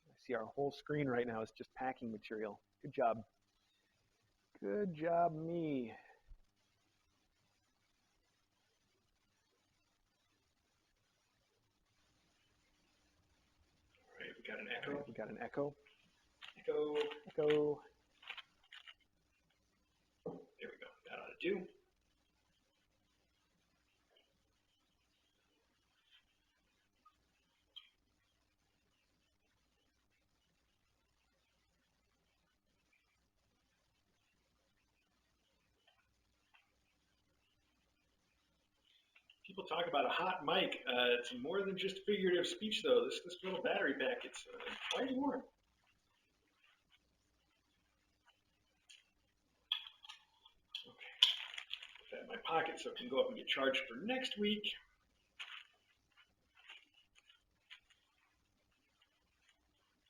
I see our whole screen right now is just packing material. Good job. Good job, me. All right, we got an echo. We got an echo. Echo. Echo. There we go. That ought to do. People talk about a hot mic. It's more than just figurative speech, though. This little battery pack, it's quite warm. Okay. Put that in my pocket so it can go up and get charged for next week.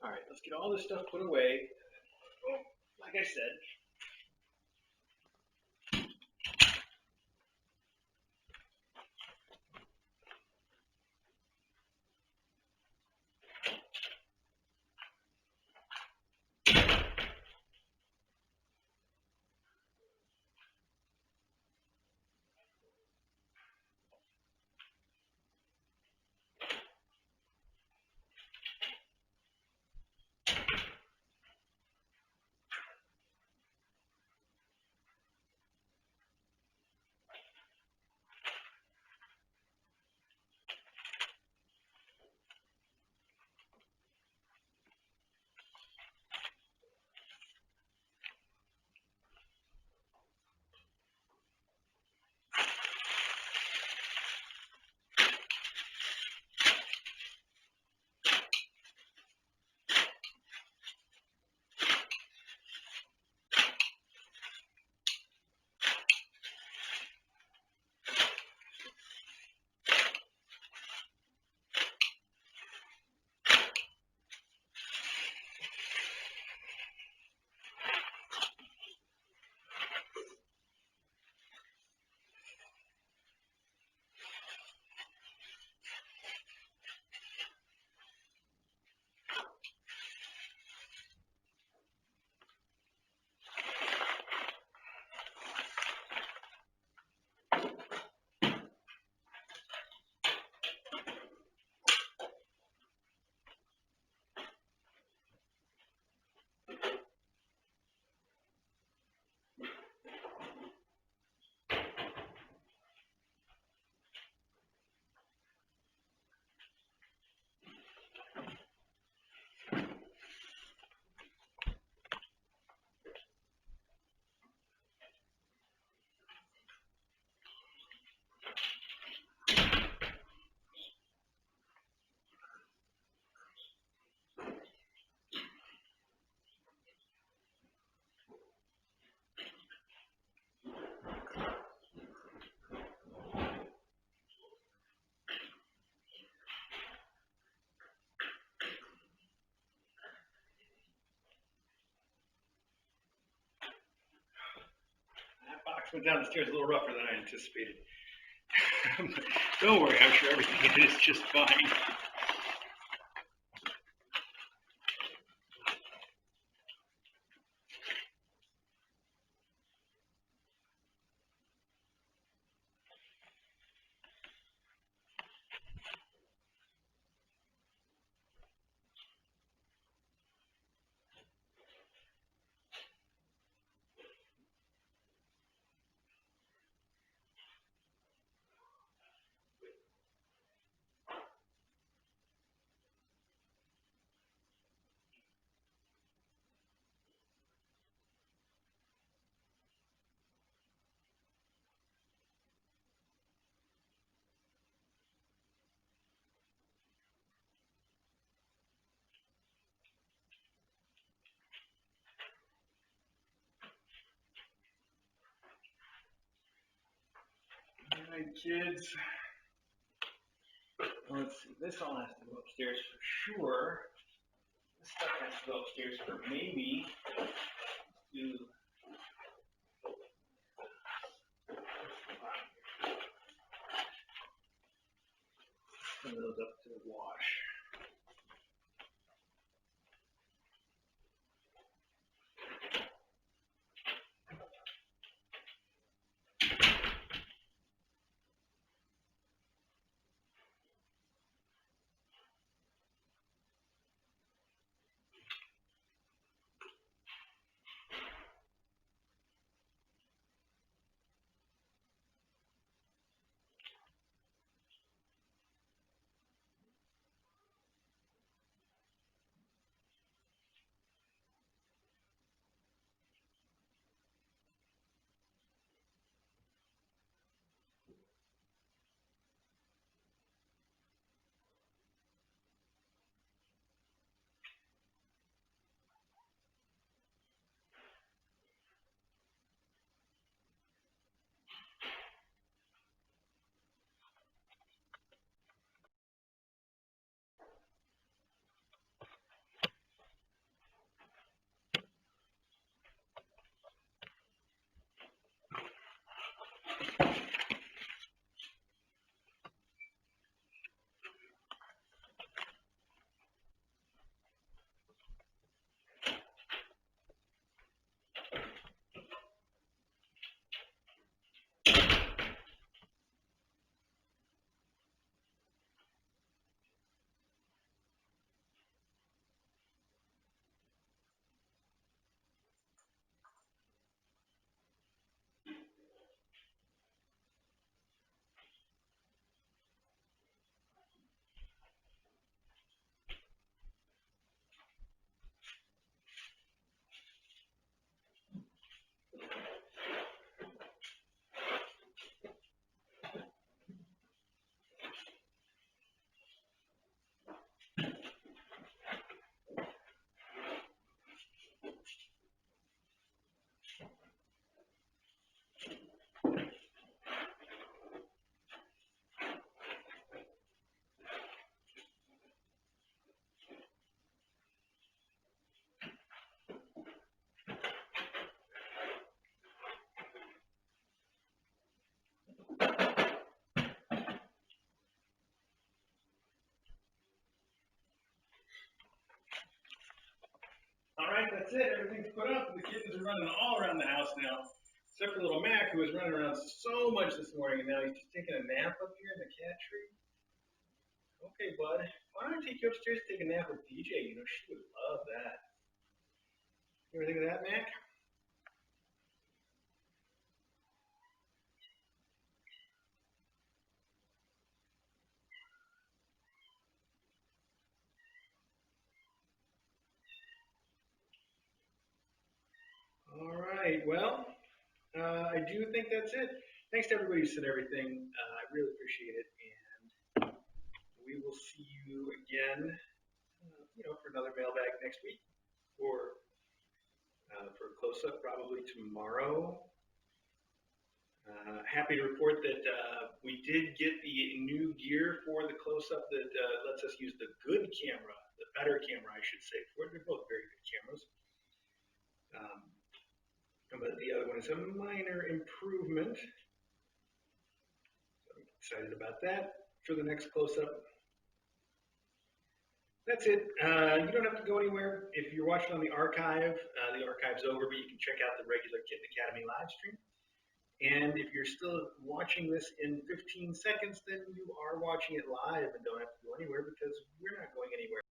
All right, let's get all this stuff put away. Oh, like I said, went down the stairs a little rougher than I anticipated. Don't worry, I'm sure everything is just fine. All right, kids. Let's see. This all has to go upstairs for sure. This stuff has to go upstairs for maybe. Do some of those up to the wash. All right, that's it. Everything's put up. The kittens are running all around the house now, except for little Mac, who was running around so much this morning, and now he's just taking a nap up here in the cat tree. Okay, bud. Why don't I take you upstairs to take a nap with DJ? You know, she would love that. You ever think of that, Mac? All right. Well, I do think that's it. Thanks to everybody who said everything. I really appreciate it, and we will see you again, for another mailbag next week, or for a close-up probably tomorrow. Happy to report that we did get the new gear for the close-up that lets us use the good camera, the better camera, I should say. They're both very good cameras. And But the other one is a minor improvement. So I'm excited about that. For the next close-up, that's it. You don't have to go anywhere. If you're watching on the archive's over, but you can check out the regular Kitten Academy live stream. And if you're still watching this in 15 seconds, then you are watching it live and don't have to go anywhere because we're not going anywhere.